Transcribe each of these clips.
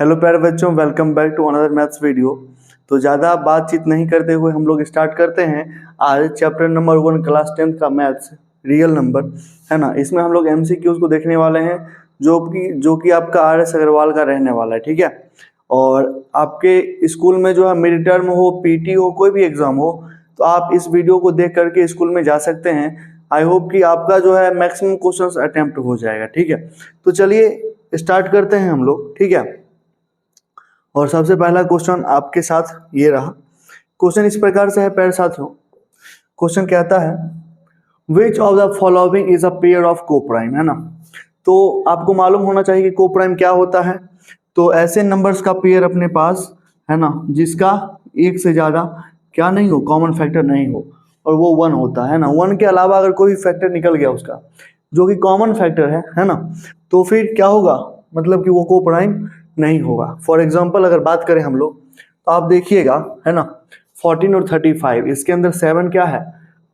Hello प्यारे बच्चों, welcome back to another maths video. तो ज़्यादा बातचीत नहीं करते हुए हम लोग स्टार्ट करते हैं आज चैप्टर नंबर 1 क्लास 10th का मैथ्स रियल नंबर, है ना। इसमें हम लोग एमसीक्यूज को देखने वाले हैं जो कि आपका आर.एस. अग्रवाल का रहने वाला है, ठीक है। और आपके स्कूल में जो है मिड टर्म हो, पीटी हो, कोई भी एग्जाम हो, तो आप इस वीडियो को देख करके स्कूल में जा सकते हैं। आई होप कि आपका जो है मैक्सिमम क्वेश्चंस अटेम्प्ट हो जाएगा, ठीक है। तो चलिए स्टार्ट करते हैं हम लोग, ठीक है। और सबसे पहला क्वेश्चन आपके साथ ये रहा। क्वेश्चन इस प्रकार से है प्यारे साथियों। क्वेश्चन कहता है which of the following is a pair of coprime, है ना। तो आपको मालूम होना चाहिए कि कोप्राइम क्या होता है। तो ऐसे नंबर्स का पेयर अपने पास, है ना, जिसका एक से ज्यादा क्या नहीं हो, कॉमन फैक्टर नहीं हो, और वो 1 होता है ना। 1 के अलावा अगर कोई फैक्टर निकल गया उसका जो कि कॉमन फैक्टर है ना, तो फिर क्या होगा, मतलब कि वो कोप्राइम नहीं होगा। फॉर एग्जाम्पल अगर बात करें हम लोग, तो आप देखिएगा, है ना, 14 और 35, इसके अंदर 7 क्या है,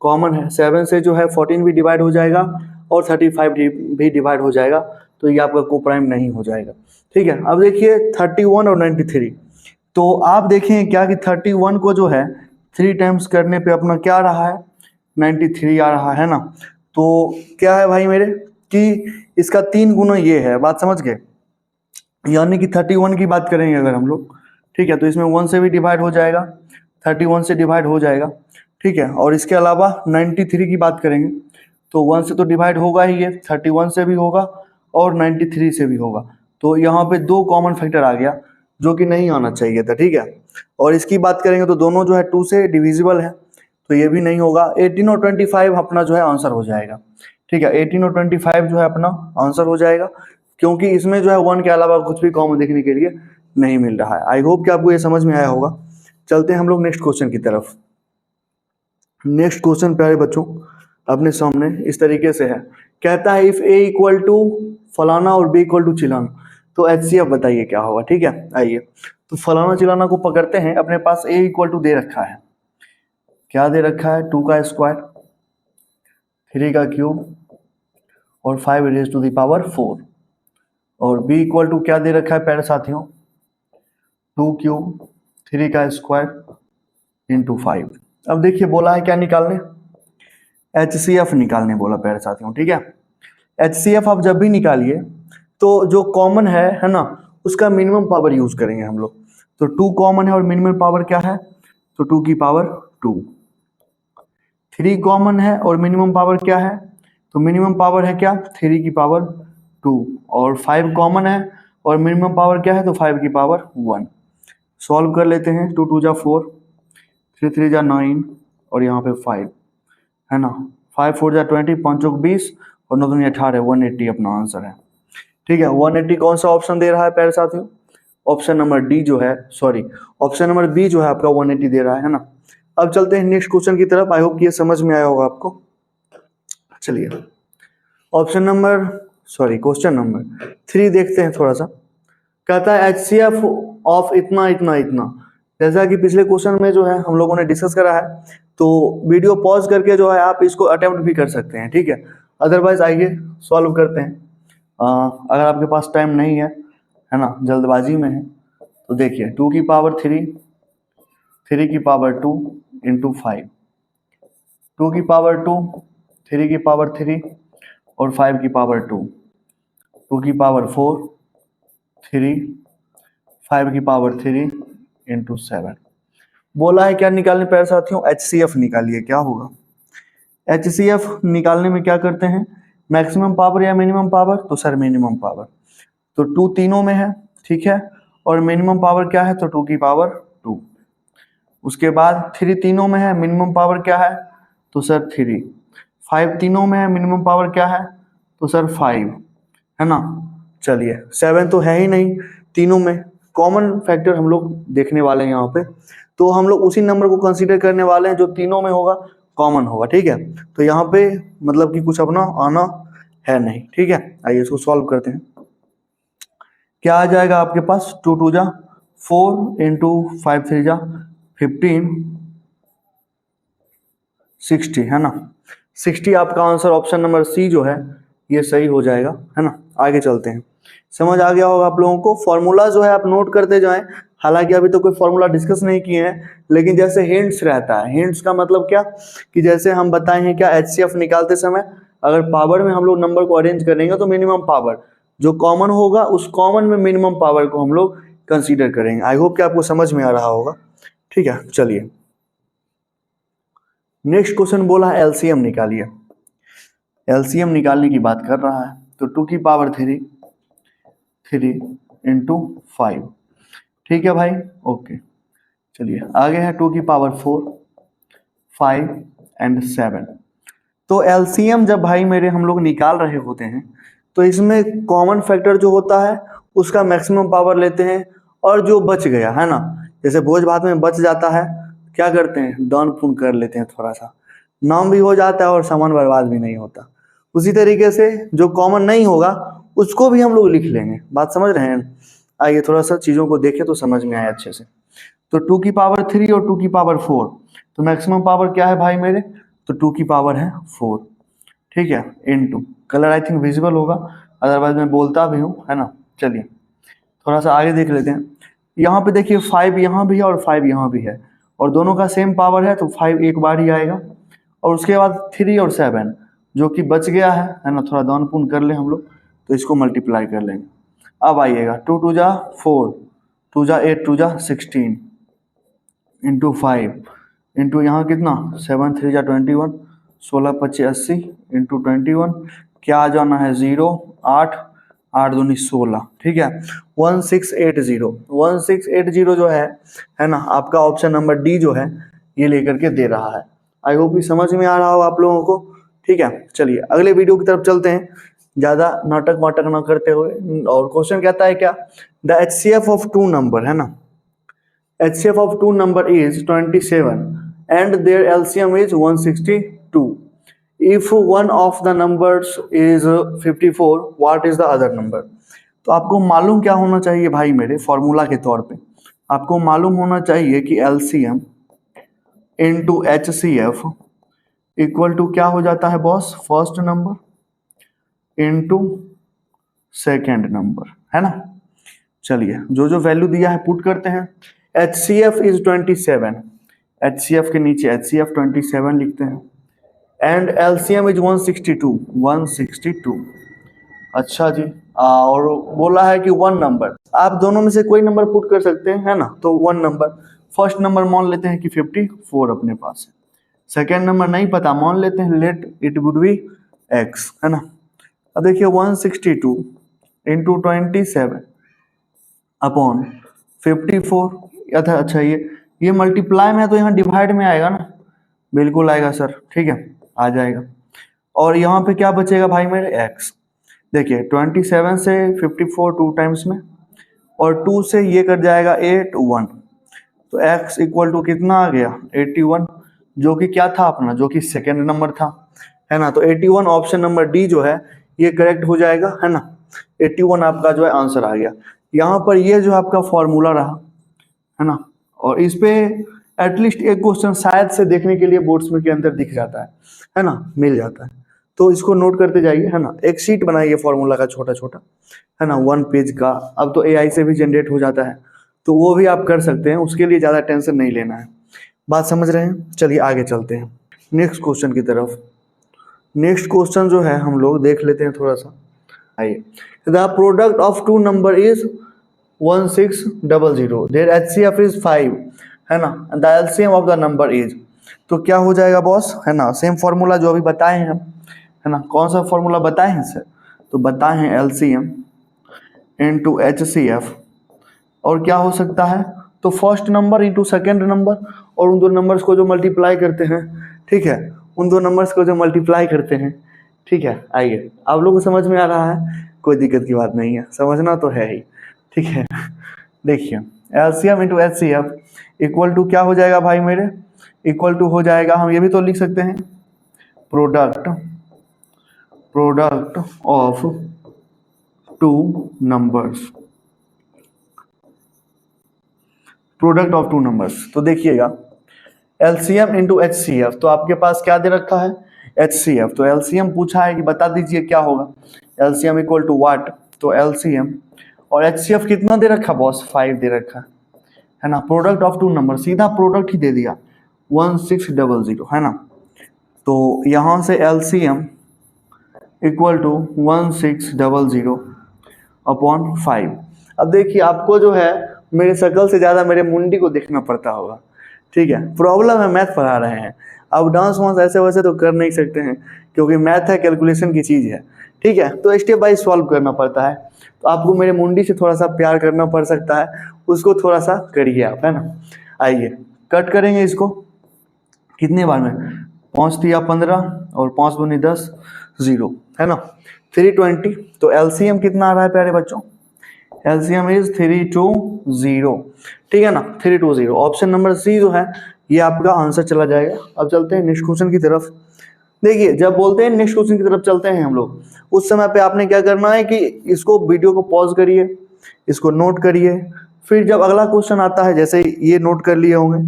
कॉमन है। 7 से जो है 14 भी डिवाइड हो जाएगा और 35 भी डिवाइड हो जाएगा, तो ये आपका कोप्राइम नहीं हो जाएगा, ठीक है। अब देखिए 31 और 93, तो आप देखें क्या कि 31 को जो है 3 टाइम्स करने पे अपना क्या रहा है, 93 आ रहा है ना। तो क्या है भाई मेरे कि इसका 3 गुना ये है, बात समझ गए। यानी कि 31 की बात करेंगे अगर हम लोग, ठीक है, तो इसमें 1 से भी डिवाइड हो जाएगा, 31 से डिवाइड हो जाएगा, ठीक है। और इसके अलावा 93 की बात करेंगे तो 1 से तो डिवाइड होगा ही, ये 31 से भी होगा और 93 से भी होगा। तो यहाँ पे 2 कॉमन फैक्टर आ गया जो कि नहीं आना चाहिए था, ठीक है। और इसकी बात करेंगे तो दोनों जो है 2 से डिविजिबल है, तो ये भी नहीं होगा। 18 और 25 अपना जो है आंसर हो जाएगा, ठीक है। 18 और 25 जो है अपना आंसर हो जाएगा, क्योंकि इसमें जो है 1 के अलावा कुछ भी कॉमन देखने के लिए नहीं मिल रहा है। आई होप कि आपको ये समझ में आया होगा। चलते हैं हम लोग नेक्स्ट क्वेश्चन की तरफ। नेक्स्ट क्वेश्चन प्यारे बच्चों अपने सामने इस तरीके से है। कहता है इफ ए इक्वल टू फलाना और बी इक्वल टू चिलाना, तो एचसीएफ बताइए क्या होगा, ठीक है। आइए, तो फलाना चिलाना को पकड़ते हैं। अपने पास ए इक्वल टू दे रखा है, क्या दे रखा है, 2 का स्क्वायर, 3 का क्यूब और 5 रेज़ टू द पावर 4। और b इक्वल टू क्या दे रखा है प्यारे साथियों, 2 क्यूब, 3 का स्क्वायर इंटू 5। अब देखिए बोला है क्या निकालने, HCF निकालने बोला प्यारे साथियों, ठीक है। HCF आप जब भी निकालिए तो जो कॉमन है ना, उसका मिनिमम पावर यूज करेंगे हम लोग। तो 2 कॉमन है और मिनिमम पावर क्या है, तो 2 की पावर 2। 3 कॉमन है और मिनिमम पावर क्या है, तो मिनिमम पावर है क्या, 3 की पावर 2। और 5 कॉमन है और मिनिमम पावर क्या है, तो 5 की पावर 1। सॉल्व कर लेते हैं, 2 2 जा 4, 3 3 जा 9 और यहाँ पे 5, है ना। 5 4 जा 20, 5 चौक 20 और 9 दूनी 18, 180 अपना आंसर है, ठीक है। 180 कौन सा ऑप्शन दे रहा है प्यारे साथियों, ऑप्शन नंबर डी जो है, सॉरी ऑप्शन नंबर बी जो है आपका 180 दे रहा है ना। अब चलते हैं नेक्स्ट क्वेश्चन की तरफ। आई होप कि ये समझ में आया होगा आपको। चलिए क्वेश्चन नंबर 3 देखते हैं थोड़ा सा। कहता है HCF ऑफ इतना इतना इतना। जैसा कि पिछले क्वेश्चन में जो है हम लोगों ने डिस्कस करा है, तो वीडियो पॉज करके जो है आप इसको अटेम्प्ट भी कर सकते हैं, ठीक है। अदरवाइज आइए सॉल्व करते हैं। अगर आपके पास टाइम नहीं है ना, जल्दबाजी में है, तो देखिए 2 की पावर 3, 3 की पावर 2 इंटू 5, 2 की पावर 2, 3 की पावर 3 और 5 की पावर 2, 2 की पावर 4, 3, 5 की पावर 3 इंटू 7। बोला है क्या निकालने प्यारे साथियों, HCF निकालिए। क्या होगा, HCF निकालने में क्या करते हैं, मैक्सिमम पावर या मिनिमम पावर, तो सर मिनिमम पावर। तो 2 तीनों में है, ठीक है, और मिनिमम पावर क्या है, तो 2 की पावर 2। उसके बाद 3 तीनों में है, मिनिमम पावर क्या है, तो सर 3। 5 तीनों में है, मिनिमम पावर क्या है, तो सर 5, है ना। चलिए 7 तो है ही नहीं तीनों में, कॉमन फैक्टर हम लोग देखने वाले हैं यहाँ पे। तो हम लोग उसी नंबर को कंसीडर करने वाले हैं जो तीनों में होगा, कॉमन होगा, ठीक है। तो यहाँ पे मतलब कि कुछ अपना आना है नहीं, ठीक है। आइए इसको सॉल्व करते हैं। क्या आ जाएगा आपके पास, 2 2 जा 4 इंटू 5 3 जा 15, 60, है ना। 60 आपका आंसर ऑप्शन नंबर सी जो है ये सही हो जाएगा, है ना। आगे चलते हैं। समझ आ गया होगा आप लोगों को। फॉर्मूला जो है आप नोट करते जाएं, हालांकि अभी तो कोई फॉर्मूला डिस्कस नहीं किए हैं, लेकिन जैसे हिंट्स रहता है, हिंट्स का मतलब क्या कि जैसे हम बताए हैं क्या, एचसीएफ निकालते समय अगर पावर में हम लोग नंबर को अरेंज करेंगे तो मिनिमम पावर जो कॉमन होगा उस कॉमन में मिनिमम पावर को हम लोग कंसीडर करेंगे। आई होप कि आपको समझ में आ रहा होगा। ठीक है, चलिए नेक्स्ट क्वेश्चन बोला है एलसीएम निकालिए। एलसीएम निकालने की बात कर रहा है, तो 2 की पावर 3 इंटू 5। ठीक है भाई, ओके। चलिए आगे है 2 की पावर 4, 5 एंड 7। तो एलसीएम जब भाई मेरे हम लोग निकाल रहे होते हैं तो इसमें कॉमन फैक्टर जो होता है उसका मैक्सिमम पावर लेते हैं, और जो बच गया है ना, जैसे भोज भात में बच जाता है क्या करते हैं, दान पुण्य कर लेते हैं, थोड़ा सा नाम भी हो जाता है और सामान बर्बाद भी नहीं होता। उसी तरीके से जो कॉमन नहीं होगा उसको भी हम लोग लिख लेंगे। बात समझ रहे हैं? आइए थोड़ा सा चीज़ों को देखें तो समझ में आए अच्छे से। तो 2 की पावर 3 और 2 की पावर 4, तो मैक्सिमम पावर क्या है भाई मेरे, तो 2 की पावर है 4। ठीक है, into, colour I think visible होगा, अदरवाइज मैं बोलता भी हूँ, है ना। चलिए थोड़ा सा आगे देख लेते हैं। यहाँ पे देखिए 5 यहाँ भी है और 5 यहाँ भी है, और दोनों का सेम पावर है, तो 5 एक बार ही आएगा। और उसके बाद 3 और 7 जो कि बच गया है ना, थोड़ा दान पुण्य कर ले हम लोग, तो इसको मल्टीप्लाई कर लेंगे। अब आइएगा 2 2 जा 4, 2 जा 8, 2 जा 16 इंटू 5 इंटू यहाँ कितना 7 3 जा 21, 16 25 80 इंटू 21, क्या आ जाना है 0 8 8 दूनी 16। ठीक है, 1680 जो है ना, आपका ऑप्शन नंबर डी जो है ये लेकर के दे रहा है। आई होप कि समझ में आ रहा हो आप लोगों को। ठीक है, चलिए अगले वीडियो की तरफ चलते हैं, ज़्यादा नाटक वाटक ना करते हुए। और क्वेश्चन कहता है क्या, द एचसीएफ ऑफ 2 नंबर, है ना, HCF of 2 number is 27 and their LCM is 162. If one of the numbers is 54, what is the other number? तो आपको मालूम क्या होना चाहिए भाई मेरे, फॉर्मूला के तौर पे आपको मालूम होना चाहिए कि LCM into HCF equal to क्या हो जाता है boss, first number into second number, है ना। चलिए जो जो वैल्यू दिया है पुट करते हैं। HCF इज 27, HCF के नीचे HCF 27 लिखते हैं, एंड LCM इज 162। अच्छा जी, और बोला है कि 1 नंबर, आप दोनों में से कोई नंबर पुट कर सकते हैं, है ना। तो 1 नंबर, फर्स्ट नंबर मान लेते हैं कि 54 अपने पास है, सेकेंड नंबर नहीं पता, मान लेते हैं let it would be x, है ना। अब देखिए 162 इंटू 27 अपॉन 54। अच्छा ये मल्टीप्लाई में है तो यहाँ डिवाइड में आएगा ना, बिल्कुल आएगा सर, ठीक है आ जाएगा। और यहाँ पे क्या बचेगा भाई मेरे, x। देखिए 27 से 54 2 टाइम्स में, और 2 से ये कर जाएगा 8 1, तो x इक्वल टू कितना आ गया 81, जो कि क्या था अपना, जो कि सेकेंड नंबर था, है ना। तो 81 ऑप्शन नंबर डी जो है ये करेक्ट हो जाएगा, है ना। 81 आपका जो है आंसर आ गया। यहाँ पर ये जो आपका फॉर्मूला रहा, है ना, और इस पे एटलीस्ट एक क्वेश्चन शायद से देखने के लिए बोर्ड्स में के अंदर दिख जाता है ना, मिल जाता है, तो इसको नोट करते जाइए, है ना। एक शीट बनाइए फॉर्मूला का छोटा छोटा, है ना, 1 पेज का। अब तो AI से भी जनरेट हो जाता है, तो वो भी आप कर सकते हैं, उसके लिए ज़्यादा टेंशन नहीं लेना है। बात समझ रहे हैं? चलिए आगे चलते हैं नेक्स्ट क्वेश्चन की तरफ। नेक्स्ट क्वेश्चन जो है हम लोग देख लेते हैं थोड़ा सा, आइए। The product of 2 number is 1600, their HCF is 5, है ना, the LCM of the number is, तो क्या हो जाएगा बॉस, है ना। सेम फॉर्मूला जो अभी बताए हैं हम, है ना, कौन सा फॉर्मूला बताए हैं सर, तो बताए हैं LCM इंटू HCF, और क्या हो सकता है, तो first number into second number, और उन दो नंबर्स को जो मल्टीप्लाई करते हैं, ठीक है, उन दो नंबर्स को जो मल्टीप्लाई करते हैं, ठीक है। आइए आप लोग को समझ में आ रहा है, कोई दिक्कत की बात नहीं है, समझना तो है ही, ठीक है। देखिए LCM into HCF equal to क्या हो जाएगा भाई मेरे, इक्वल टू हो जाएगा, हम ये भी तो लिख सकते हैं, product of 2 numbers, product of 2 numbers. तो देखिएगा LCM इंटू HCF, तो आपके पास क्या दे रखा है HCF, तो LCM पूछा है कि बता दीजिए क्या होगा, LCM इक्वल टू व्हाट, तो LCM और HCF कितना दे रखा बॉस, 5 दे रखा है ना। प्रोडक्ट ऑफ टू नंबर, सीधा प्रोडक्ट ही दे दिया 1600 है ना। तो यहाँ से LCM इक्वल टू 1600 अपॉन 5। अब देखिए आपको जो है मेरे शक्ल से ज़्यादा मेरे मुंडी को देखना पड़ता होगा, ठीक है। प्रॉब्लम है, मैथ पढ़ा रहे हैं, अब डांस वांस ऐसे वैसे तो कर नहीं सकते हैं क्योंकि मैथ है, कैलकुलेशन की चीज़ है, ठीक है। तो स्टेप बाय सॉल्व करना पड़ता है, तो आपको मेरे मुंडी से थोड़ा सा प्यार करना पड़ सकता है, उसको थोड़ा सा करिए आप, है ना। आइए कट करेंगे इसको, कितने बार में, 5 दिया 15 और 5 दूनी 10, 0 है ना, 320। तो LCM कितना आ रहा है प्यारे बच्चों, LCM इज 320, ठीक है ना, 320। ऑप्शन नंबर सी जो है ये आपका आंसर चला जाएगा। अब चलते हैं नेक्स्ट क्वेश्चन की तरफ। देखिए जब बोलते हैं नेक्स्ट क्वेश्चन की तरफ चलते हैं हम लोग, उस समय पे आपने क्या करना है कि इसको वीडियो को पॉज करिए, इसको नोट करिए, फिर जब अगला क्वेश्चन आता है, जैसे ये नोट कर लिए होंगे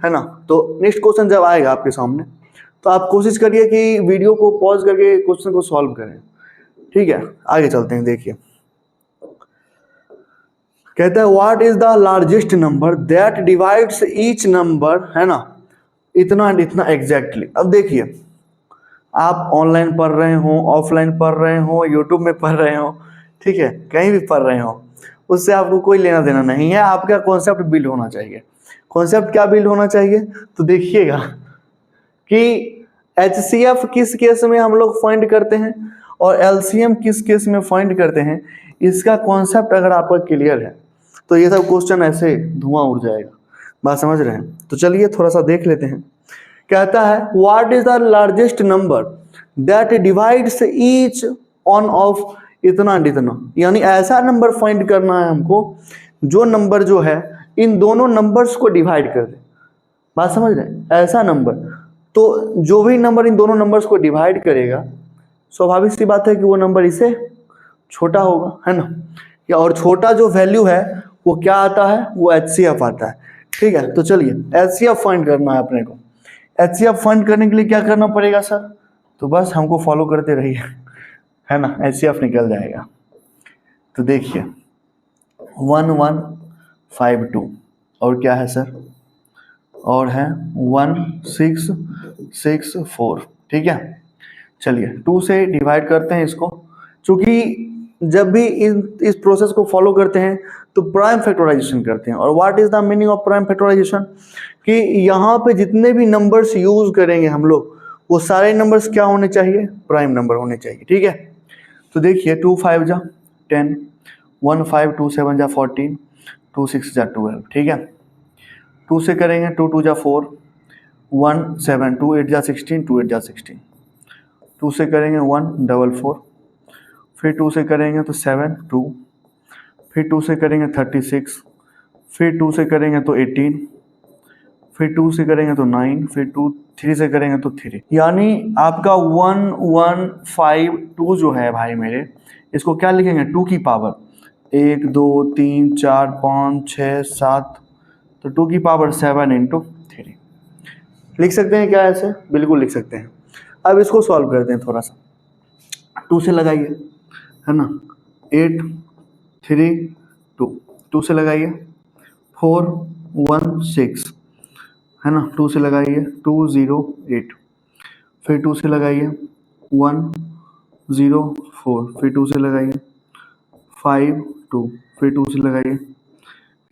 है ना, तो नेक्स्ट क्वेश्चन जब आएगा आपके सामने तो आप कोशिश करिए कि वीडियो को पॉज करके क्वेश्चन को सॉल्व करें, ठीक है। आगे चलते हैं। देखिए कहता है what is the largest number that divides each number, है ना, इतना एंड इतना एग्जैक्टली। अब देखिए आप ऑनलाइन पढ़ रहे हो, ऑफलाइन पढ़ रहे हो, यूट्यूब में पढ़ रहे हो, ठीक है, कहीं भी पढ़ रहे हो, उससे आपको कोई लेना देना नहीं है। आपका कॉन्सेप्ट बिल्ड होना चाहिए। कॉन्सेप्ट क्या बिल्ड होना चाहिए, तो देखिएगा कि HCF किस केस में हम लोग फाइंड करते हैं और LCM किस केस में फाइंड करते हैं, इसका कॉन्सेप्ट अगर आपका क्लियर है तो ये सब क्वेश्चन ऐसे धुआं उड़ जाएगा। बात समझ रहे हैं, तो चलिए थोड़ा सा देख लेते हैं। कहता है what is the largest number that divides each on off इतना एंड इतना, यानी ऐसा नंबर फाइंड करना है हमको जो नंबर जो है इन दोनों नंबर्स को डिवाइड कर दे। बात समझ रहे हैं, ऐसा नंबर, तो जो भी नंबर इन दोनों नंबर्स को डिवाइड करेगा, स्वाभाविक सी बात है कि वो नंबर इससे छोटा होगा, है ना। या और छोटा जो वैल्यू है वो क्या आता है, वो HCF आता है, ठीक है। तो चलिए HCF फाइंड करना है अपने को। HCF फाइंड करने के लिए क्या करना पड़ेगा सर, तो बस हमको फॉलो करते रहिए, है ना, HCF निकल जाएगा। तो देखिए 1152 और क्या है सर, और है 1664, ठीक है। चलिए 2 से डिवाइड करते हैं इसको, क्योंकि जब भी इस प्रोसेस को फॉलो करते हैं तो प्राइम फैक्टराइजेशन करते हैं। और what is the meaning of prime factorisation, कि यहाँ पे जितने भी नंबर्स यूज करेंगे हम लोग, वो सारे नंबर्स क्या होने चाहिए, प्राइम नंबर होने चाहिए, ठीक है। तो देखिए 2 5 जा 10, 1 5 2 7 जा 14, 2 6 जा 12, ठीक है। 2 से करेंगे 2 2 जा 4, 1 7, 2 8 जा 16, 2 8 जा 16। 2 से करेंगे 1 4 4, फिर 2 से करेंगे तो 7 2, फिर 2 से करेंगे 36, फिर 2 से करेंगे तो 18, फिर 2 से करेंगे तो 9, फिर 3 से करेंगे तो 3। यानी आपका 1152 जो है भाई मेरे, इसको क्या लिखेंगे, 2 की पावर 1 2 3 4 5 6 7, तो 2 की पावर 7 × 3 लिख सकते हैं क्या ऐसे, बिल्कुल लिख सकते हैं। अब इसको सॉल्व करते हैं थोड़ा सा। 2 से लगाइए, है ना, 8 3 2, 2 से लगाइए 4 1 6, है ना, 2 से लगाइए 2 0 8, फिर 2 से लगाइए 1 0 4, फिर 2 से लगाइए 5 2, फिर 2 से लगाइए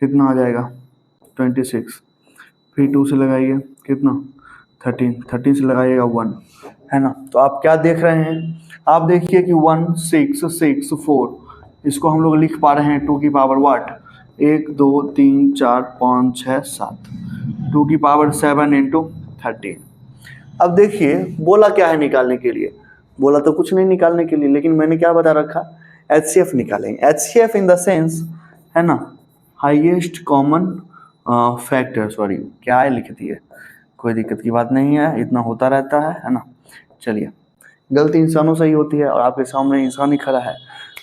कितना आ जाएगा 26, फिर 2 से लगाइए कितना 13, 13 से लगाइएगा 1, है ना। तो आप क्या देख रहे हैं, आप देखिए कि 1664 इसको हम लोग लिख पा रहे हैं 2 की पावर वाट 1 2 3 4 5 6 7, 2 की पावर 7 × 13। अब देखिए बोला क्या है निकालने के लिए, बोला तो कुछ नहीं निकालने के लिए, लेकिन मैंने क्या बता रखा, HCF निकालेंगे। HCF इन द सेंस, है ना, हाईएस्ट कॉमन फैक्टर, सॉरी क्या है लिख दिए, कोई दिक्कत की बात नहीं है, इतना होता रहता है ना। चलिए गलती इंसानों से ही होती है और आपके सामने इंसान ही खड़ा है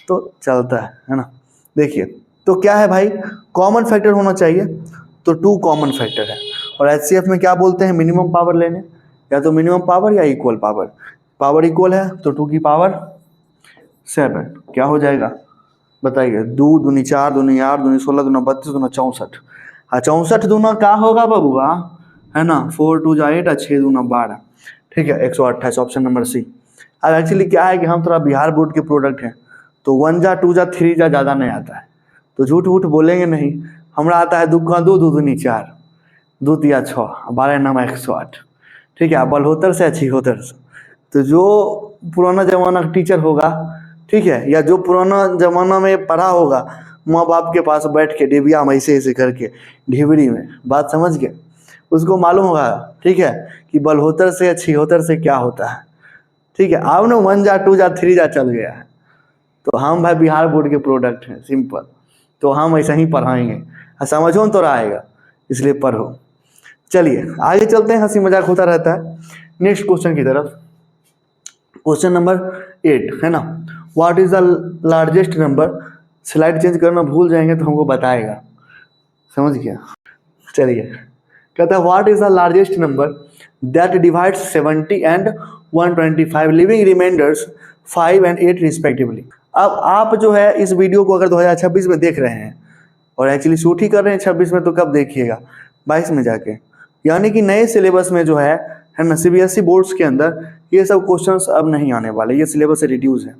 तो चलता है ना। देखिए तो क्या है भाई, कॉमन फैक्टर होना चाहिए, तो 2 कॉमन फैक्टर है। और HCF में क्या बोलते हैं, मिनिमम पावर लेने, या तो मिनिमम पावर या इक्वल पावर। पावर इक्वल है तो 2 की पावर 7 क्या हो जाएगा बताइए, 2 दूनी 4 दूनी 8 दूनी 16 दूना 32 दूना 64। हाँ 64 दूना का होगा बबुआ, है ना, 4 2 जा 8 6 दूना 12, ठीक है 128, ऑप्शन नंबर सी। अब एक्चुअली क्या है कि हम थोड़ा बिहार बोर्ड के प्रोडक्ट हैं, तो 1 जा 2 जा 3 जा ज़्यादा नहीं आता है, तो झूठ वूठ बोलेंगे नहीं। हमरा आता है 2 का 2 2 दूनी 4 2 तिया 6 12 नामा 108, ठीक है। बलहोतर से अच्छी होतर से, तो जो पुराना जमाना का टीचर होगा, ठीक है, या जो पुराना जमाना में पढ़ा होगा माँ बाप के पास बैठ के डिबिया में ऐसे ऐसे करके ढिबरी में, बात समझ गए, उसको मालूम होगा, ठीक है, कि बलहोतर से या छिहोतर से क्या होता है, ठीक है। अब ना 1 जा 2 जा 3 जा चल गया है, तो हम भाई बिहार बोर्ड के प्रोडक्ट हैं, सिंपल, तो हम ऐसा ही पढ़ाएंगे, समझो तो आएगा, इसलिए पढ़ो। चलिए आगे चलते हैं, हंसी मजाक होता रहता है। नेक्स्ट क्वेश्चन की तरफ, क्वेश्चन नंबर 8 है ना, what is the largest number. Slide change करना भूल जाएंगे तो हमको बताएगा, समझ गया। चलिए कहता है what is the largest number that divides 70 and 125 leaving remainders 5 and 8 respectively. अब आप जो है इस वीडियो को अगर 2026 में देख रहे हैं और एक्चुअली शूट ही कर रहे हैं 26 में, तो कब देखिएगा 22 में जाके, यानी कि नए सिलेबस में जो है ना, सीबीएसई बोर्ड्स के अंदर ये सब क्वेश्चंस अब नहीं आने वाले, ये सिलेबस से रिड्यूस है।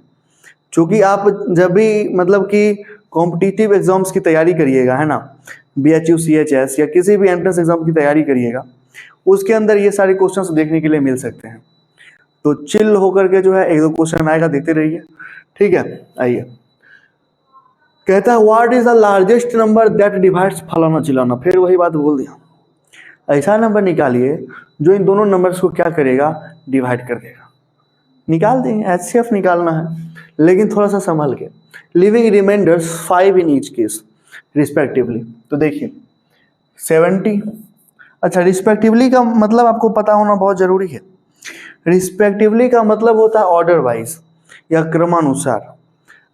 क्योंकि आप जब भी मतलब कि कॉम्पिटिटिव एग्जाम्स की तैयारी करिएगा, है ना, BHU CHS या किसी भी एंट्रेंस एग्जाम की तैयारी करिएगा, उसके अंदर ये सारे क्वेश्चंस देखने के लिए मिल सकते हैं। तो चिल होकर के जो है 1-2 क्वेश्चन आएगा, देते रहिए, ठीक है। आइए, कहता है what is the largest number that divides फलाना चिलाना, फिर वही बात बोल दिया। ऐसा नंबर निकालिए जो इन दोनों नंबर्स को क्या करेगा, डिवाइड कर देगा। निकाल देंगे, HCF निकालना है, लेकिन थोड़ा सा संभल के। Leaving remainders 5 in each case respectively, तो देखिए 70, अच्छा रिस्पेक्टिवली का मतलब आपको पता होना बहुत जरूरी है। रिस्पेक्टिवली का मतलब होता है ऑर्डर वाइज या क्रमानुसार।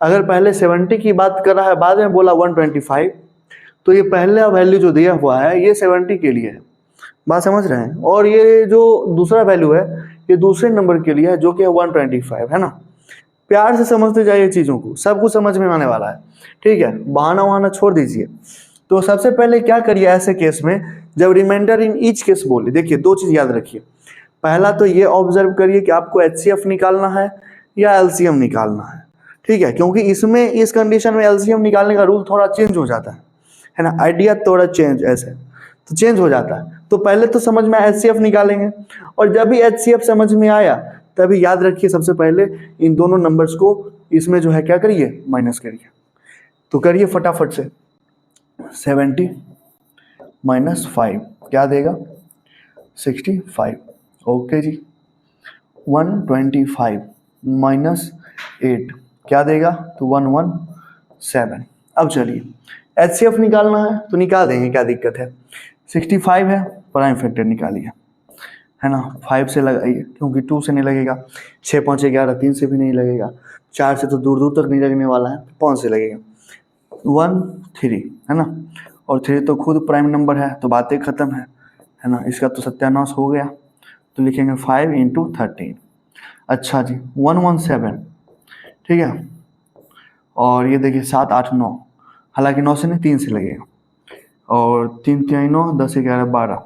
अगर पहले 70 की बात कर रहा है, बाद में बोला 125, तो ये पहला वैल्यू जो दिया हुआ है ये 70 के लिए है, बात समझ रहे हैं, और ये जो दूसरा वैल्यू है ये दूसरे नंबर के लिए है जो कि है 125, है ना। प्यार से समझते जाइए चीज़ों को, सब कुछ समझ में आने वाला है, ठीक है, बहाना वहाना छोड़ दीजिए। तो सबसे पहले क्या करिए ऐसे केस में, जब रिमाइंडर इन ईच केस बोले, देखिए 2 चीज़ याद रखिए। पहला तो ये ऑब्जर्व करिए कि आपको HCF निकालना है या LCM निकालना है, ठीक है, क्योंकि इसमें इस कंडीशन में LCM निकालने का रूल थोड़ा चेंज हो जाता है ना, आइडिया थोड़ा चेंज ऐसे तो चेंज हो जाता है। तो पहले तो समझ में HCF निकालेंगे, और जब भी HCF समझ में आया तभी याद रखिए सबसे पहले इन दोनों नंबर्स को इसमें जो है क्या करिए, माइनस करिए। तो करिए फटाफट से, 70 माइनस 5 क्या देगा, 65, ओके जी। 125 माइनस 8 क्या देगा, तो 117। अब चलिए HCF निकालना है तो निकाल देंगे, क्या दिक्कत है। 65 है, प्राइम फैक्टर निकालिए, है ना, 5 से लगाइए क्योंकि 2 से नहीं लगेगा, 6 5 11 3 से भी नहीं लगेगा, 4 से तो दूर दूर तक नहीं लगने वाला है, 5 से लगेगा, 1 3, है ना, और 3 तो खुद प्राइम नंबर है, तो बातें खत्म है ना, इसका तो सत्यानाश हो गया। तो लिखेंगे 5 × 13, अच्छा जी 117, ठीक है। और ये देखिए 7 8 9, हालांकि 9 से नहीं 3 से लगेगा, और 3 3 9 10 11 12,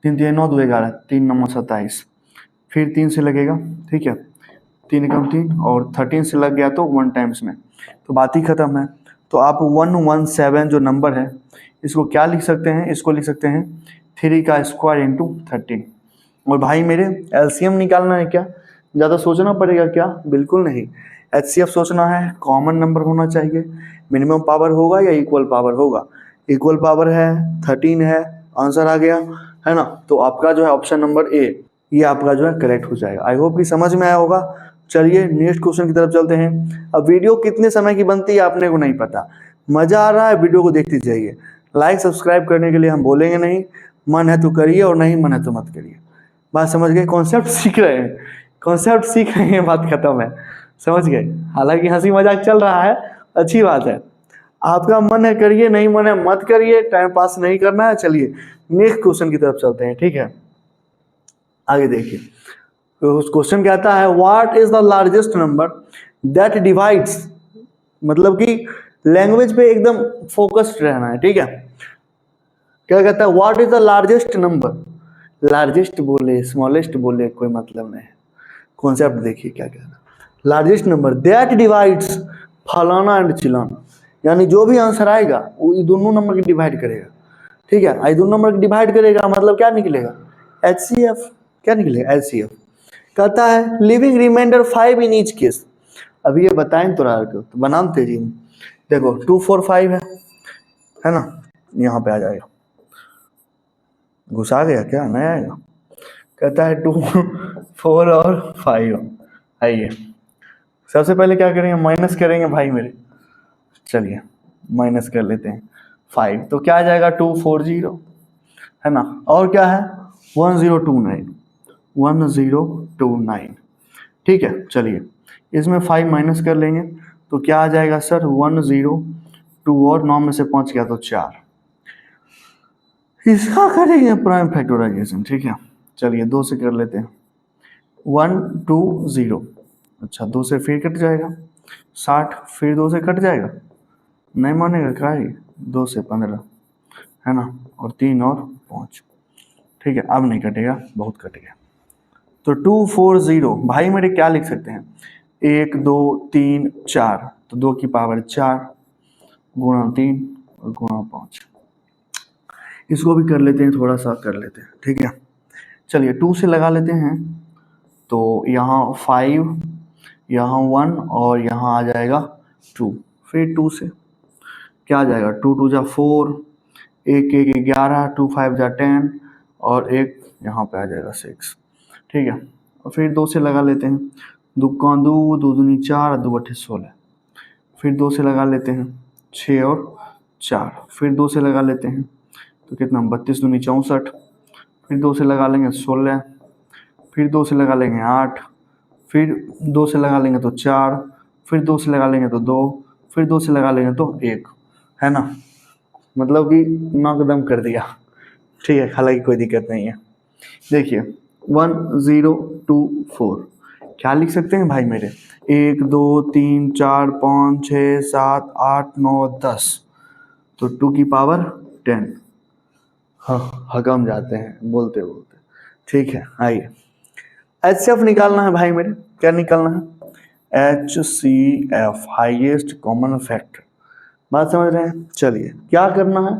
3 3 9 2 11, 3 9 27, फिर 3 से लगेगा, ठीक है, 3 कम 3 और 13 से लग गया तो 1 टाइम्स में, तो बात ही खत्म है। तो आप 117 जो नंबर है इसको क्या लिख सकते हैं, इसको लिख सकते हैं 3 का स्क्वायर × 13। और भाई मेरे LCM निकालना है क्या, ज़्यादा सोचना पड़ेगा क्या, बिल्कुल नहीं। HCF सोचना है, कॉमन नंबर होना चाहिए, मिनिमम पावर होगा या इक्वल पावर होगा, इक्वल पावर है 13 है, आंसर आ गया, है ना। तो आपका जो है ऑप्शन नंबर A ये आपका जो है करेक्ट हो जाएगा। आई होप कि समझ में आया होगा। चलिए नेक्स्ट क्वेश्चन की तरफ चलते हैं। अब वीडियो कितने समय की बनती है आपने को नहीं पता, मज़ा आ रहा है वीडियो को देखते जाइए। लाइक सब्सक्राइब करने के लिए हम बोलेंगे नहीं, मन है तो करिए और नहीं मन है तो मत करिए, बात समझ गए। कॉन्सेप्ट सीख रहे हैं, कॉन्सेप्ट सीख रहे हैं, बात खत्म है, समझ गए। हालांकि हंसी मजाक चल रहा है, अच्छी बात है, आपका मन है करिए, नहीं मन है मत करिए, टाइम पास नहीं करना है। चलिए नेक्स्ट क्वेश्चन की तरफ चलते हैं, ठीक है। आगे देखिए, तो उस क्वेश्चन कहता है what is the largest number that divides मतलब कि लैंग्वेज पे एकदम फोकस्ड रहना है, ठीक है। क्या कहता है, what is the largest number, largest बोले स्मॉलेस्ट बोले कोई मतलब नहीं, कॉन्सेप्ट देखिए क्या कह रहा है। लार्जेस्ट नंबर दैट डिवाइड्स फलाना एंड चिलाना, यानी जो भी आंसर आएगा वो ये दोनों नंबर की डिवाइड करेगा, ठीक है। ये दोनों नंबर की डिवाइड करेगा मतलब क्या निकलेगा, HCF, क्या निकलेगा HCF। कहता है leaving remainder 5 in each case, अभी ये बताएं तो रहा तो बनाम तेजी में, देखो 2 4 5 है ना, यहाँ पे आ जाएगा, घुसा गया क्या, नहीं आएगा। कहता है 2 4 और 5, आइए सबसे पहले क्या करेंगे, माइनस करेंगे भाई मेरे, चलिए माइनस कर लेते हैं 5, तो क्या आ जाएगा 240 है ना, और क्या है 1029, 1029, ठीक है। चलिए इसमें 5 माइनस कर लेंगे तो क्या आ जाएगा सर 102, और 9 में से 5 गया तो 4, इसका करेंगे प्राइम फैक्टराइजेशन, ठीक है। चलिए 2 से कर लेते हैं 120, अच्छा 2 से फिर कट जाएगा 60, फिर 2 से कट जाएगा, नहीं मानेगा क्या ही, 2 से 15 है ना, और 3 और 5, ठीक है। अब नहीं कटेगा, बहुत कट गया, तो 240 भाई मेरे क्या लिख सकते हैं, 1 2 3 4, तो 2 की पावर 4 गुणा 3 और गुणा 5, इसको भी कर लेते हैं, थोड़ा सा कर लेते हैं, ठीक है। चलिए 2 से लगा लेते हैं, तो यहाँ 5, यहाँ 1 और यहाँ आ जाएगा 2, फिर 2 से क्या आ जाएगा, 2 2 जा 4, 1 1 11, 2 5 जा 10, और 1 यहाँ पे आ जाएगा 6, ठीक है। और फिर 2 से लगा लेते हैं, 2 का 2, 2 दूनी 4, 2 अट्ठे 16, फिर 2 से लगा लेते हैं 6 और 4, फिर 2 से लगा लेते हैं तो कितना 32 दूनी 64, फिर 2 से लगा लेंगे 16, फिर 2 से लगा लेंगे 8, फिर 2 से लगा लेंगे तो 4, फिर 2 से लगा लेंगे तो 2, फिर 2 से लगा लेंगे तो 1, है ना, मतलब कि नौकदम कर दिया, ठीक है। हालांकि कोई दिक्कत नहीं है, देखिए 1024 क्या लिख सकते हैं भाई मेरे, 1 2 3 4 5 6 7 8 9 10, तो 2 की पावर 10, हाँ हकम जाते हैं बोलते बोलते, ठीक है। आइए HCF निकालना है भाई मेरे, क्या निकालना है, HCF हाईएस्ट कॉमन फैक्टर, बात समझ रहे हैं। चलिए क्या करना है,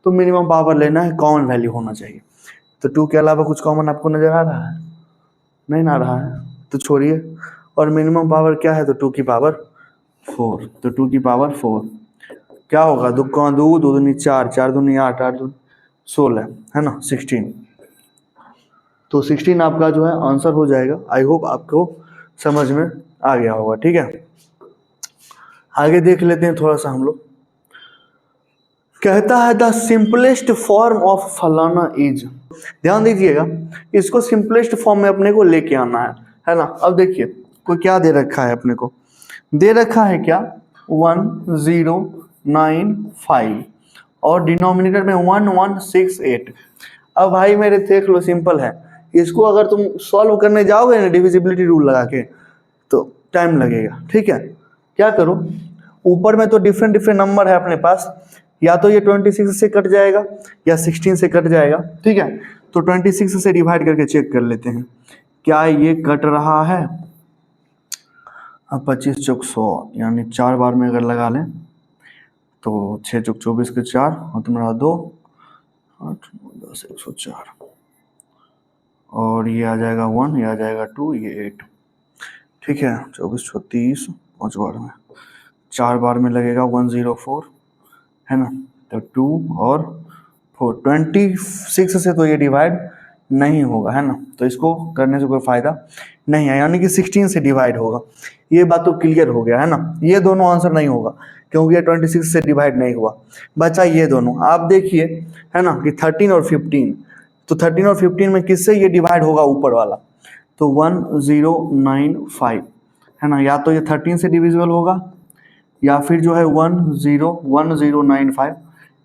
तो मिनिमम पावर लेना है, कॉमन वैल्यू होना चाहिए, तो 2 के अलावा कुछ कॉमन आपको नजर आ रहा है, नहीं ना रहा है तो छोड़िए, और मिनिमम पावर क्या है, तो 2 की पावर 4, तो 2 की पावर 4 क्या होगा, 2 का 2, 2 दूनी 4, 4 दूनी 8, 8 दूनी 16, है ना 16, तो 16 आपका जो है आंसर हो जाएगा। आई होप आपको समझ में आ गया होगा, ठीक है। आगे देख लेते हैं थोड़ा सा हम लोग, कहता है द सिंपलेस्ट फॉर्म ऑफ फलाना इज, ध्यान दीजिएगा, इसको सिंपलेस्ट फॉर्म में अपने को लेके आना है ना। अब देखिए कोई क्या दे रखा है, अपने को दे रखा है क्या 1095 और डिनोमिनेटर में 1168। अब भाई मेरे देख लो, सिंपल है, इसको अगर तुम सॉल्व करने जाओगे ना डिविजिबिलिटी रूल लगा के तो टाइम लगेगा, ठीक है। क्या करो, ऊपर में तो डिफरेंट डिफरेंट नंबर है अपने पास, या तो ये 26 से कट जाएगा या 16 से कट जाएगा, ठीक है। तो 26 से डिवाइड करके चेक कर लेते हैं क्या ये कट रहा है। अब 25 चौक 100, यानी 4 बार में अगर लगा लें तो 6 चौक 24 के 4 और तुम्हारा 2 8 10 104, और ये आ जाएगा 1, ये आ जाएगा 2, ये 8, ठीक है। 24 36 5 बार में, 4 बार में लगेगा 104, है ना, तो 2 और 4, 26 से तो ये डिवाइड नहीं होगा, है ना, तो इसको करने से कोई फायदा नहीं है, यानी कि 16 से डिवाइड होगा, ये बात तो क्लियर हो गया, है ना। ये दोनों आंसर नहीं होगा क्योंकि ये 26 से डिवाइड नहीं हुआ, बचा ये दोनों। आप देखिए, है ना, कि 13 और 15, तो 13 और 15 में किससे ये डिवाइड होगा, ऊपर वाला, तो 1095, है ना, या तो ये 13 से डिविजिबल होगा या फिर जो है 1095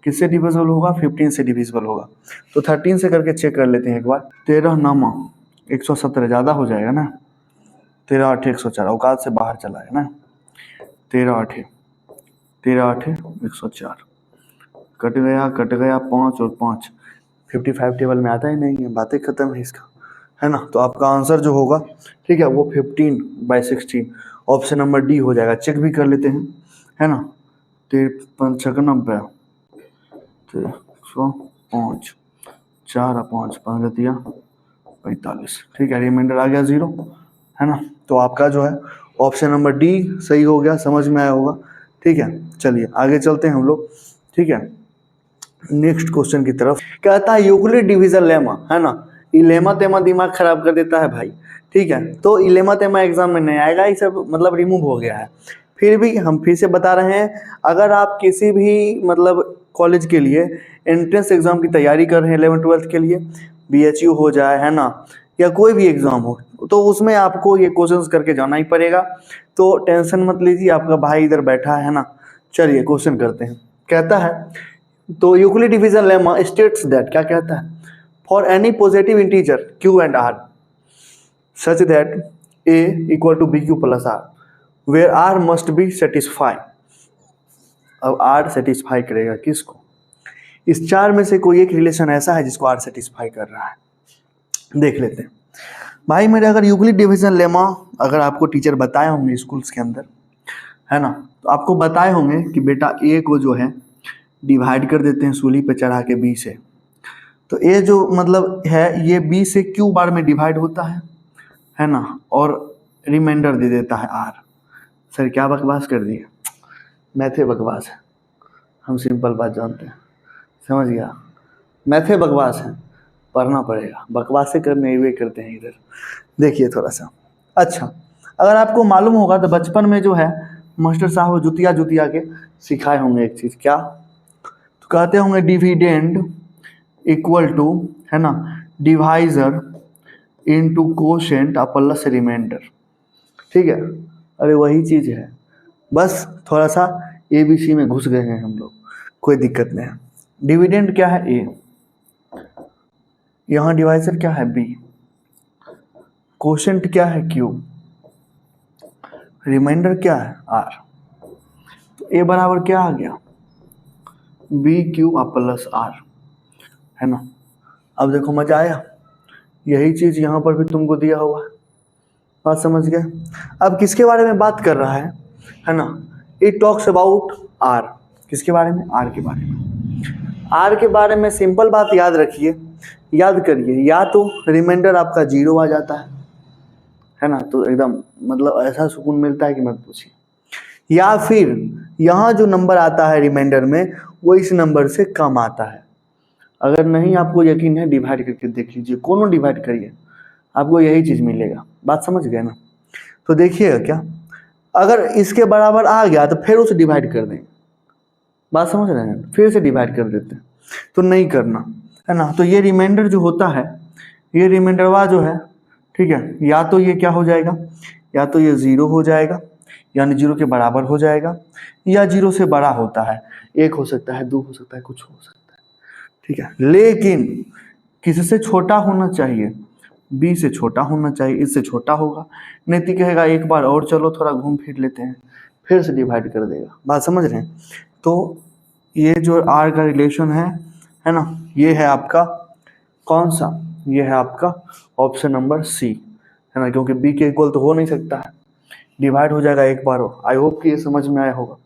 किससे डिविजिबल होगा, 15 से डिविजिबल होगा। तो 13 से करके चेक कर लेते हैं एक बार, 13 नामा 117 ज़्यादा हो जाएगा ना, 13 8 104, औकात से बाहर चला है ना, 13 8 13 8 104, कट गया 5 और 5, 55 टेबल में आता ही नहीं है, बातें खत्म है इसका, है ना। तो आपका आंसर जो होगा, ठीक है, वो 15/16 ऑप्शन नंबर डी हो जाएगा। चेक भी कर लेते हैं, है ना। 53 5 4 5 15 दिया 45, ठीक है, रिमाइंडर आ गया 0, है ना। तो आपका जो है ऑप्शन नंबर डी सही हो गया, समझ में आया होगा, ठीक है। चलिए आगे चलते हैं हम लोग, ठीक है, नेक्स्ट क्वेश्चन की तरफ। कहता है यूक्लिड डिवीजन लेमा, है ना। ये लेमा तेमा दिमाग खराब कर देता है भाई, ठीक है। तो ये लेमा तेमा एग्जाम में नहीं आएगा, ये सब मतलब रिमूव हो गया है। फिर भी हम फिर से बता रहे हैं, अगर आप किसी भी मतलब कॉलेज के लिए एंट्रेंस एग्जाम की तैयारी कर रहे हैं 11th 12th के लिए, BHU हो जाए, है ना, या कोई भी एग्जाम हो, तो उसमें आपको ये क्वेश्चंस करके जाना ही पड़ेगा। तो टेंशन मत लीजिए, आपका भाई इधर बैठा है ना। चलिए क्वेश्चन करते हैं। कहता है, तो Euclid division lemma states that, क्या कहता है, for any positive integer q and r such that a equal to bq plus r where r must be satisfy. अब r सेटिस्फाई करेगा किसको? इस चार में से कोई एक रिलेशन ऐसा है जिसको r सेटिस्फाई कर रहा है, देख लेते हैं। भाई मेरे अगर यूक्लिड डिवीजन लेमा अगर आपको टीचर बताए होंगे स्कूल्स के अंदर, है ना, तो आपको बताए होंगे कि बेटा a को जो है डिवाइड कर देते हैं सूली पे चढ़ा के b से, तो a जो मतलब है ये b से q बार में डिवाइड होता है ना, और रिमाइंडर दे देता है r। सर क्या बकवास कर दिया, मैथे बकवास है, हम सिंपल बात जानते हैं, समझ गया, मैथे बकवास है, पढ़ना पड़ेगा, बकवास से करने वे करते हैं इधर। देखिए थोड़ा सा, अच्छा अगर आपको मालूम होगा तो बचपन में जो है मास्टर साहब जुतिया जुतिया के सिखाए होंगे एक चीज़, क्या तो कहते होंगे डिविडेंड इक्वल टू, है ना, divisor into quotient plus remainder, ठीक है। अरे वही चीज़ है, बस थोड़ा सा ABC में घुस गए हैं हम लोग, कोई दिक्कत नहीं है। डिविडेंड क्या है A, यहाँ डिवाइजर क्या है B, कोशेंट क्या है Q, रिमाइंडर क्या है R। तो A बराबर क्या आ गया, BQ प्लस R, है ना। अब देखो मजा आया, यही चीज यहाँ पर भी तुमको दिया हुआ है, बात समझ गए। अब किसके बारे में बात कर रहा है ना, इट टॉक्स अबाउट R, किसके बारे में, R के बारे में। R के बारे में सिंपल बात याद रखिए, याद करिए, या तो रिमाइंडर आपका 0 आ जाता है ना, तो एकदम मतलब ऐसा सुकून मिलता है कि मत पूछिए, या फिर यहाँ जो नंबर आता है रिमाइंडर में वो इस नंबर से कम आता है। अगर नहीं आपको यकीन है डिवाइड करके देख लीजिए, कोनो डिवाइड करिए, आपको यही चीज़ मिलेगा, बात समझ गए ना। तो देखिएगा क्या, अगर इसके बराबर आ गया तो फिर उसे डिवाइड कर देंगे, बात समझ रहे हैं, फिर से डिवाइड कर देते हैं, तो नहीं करना, है ना। तो ये रिमाइंडर जो होता है, ये रिमाइंडरवा जो है, ठीक है, या तो ये क्या हो जाएगा, या तो ये 0 हो जाएगा, यानी 0 के बराबर हो जाएगा, या 0 से बड़ा होता है, 1 हो सकता है, 2 हो सकता है, कुछ हो सकता है, ठीक है। लेकिन किससे छोटा होना चाहिए, B से छोटा होना चाहिए, इससे छोटा होगा नहीं तो कहेगा एक बार और चलो थोड़ा घूम फिर लेते हैं, फिर से डिवाइड कर देगा, बात समझ रहे हैं। तो ये जो R का रिलेशन है ना, ये है आपका कौन सा, ये है आपका ऑप्शन नंबर C, है ना, क्योंकि B के इक्वल तो हो नहीं सकता है, डिवाइड हो जाएगा एक बार और। आई होप कि ये समझ में आया होगा।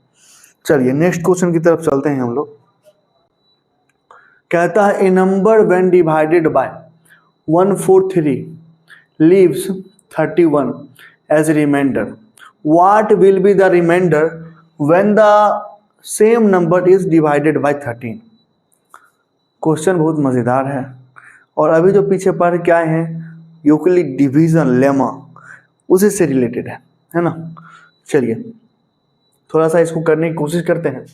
चलिए नेक्स्ट क्वेश्चन की तरफ चलते हैं हम लोग। कहता है a number when divided by 143 leaves 31 as remainder, what will be the remainder when the same number is divided by 13। Question बहुत मज़ेदार है, और अभी जो पीछे पढ़ के आए हैं यूक्लिड डिवीजन लेमा उसी से रिलेटेड है ना। चलिए थोड़ा सा इसको करने की कोशिश करते हैं।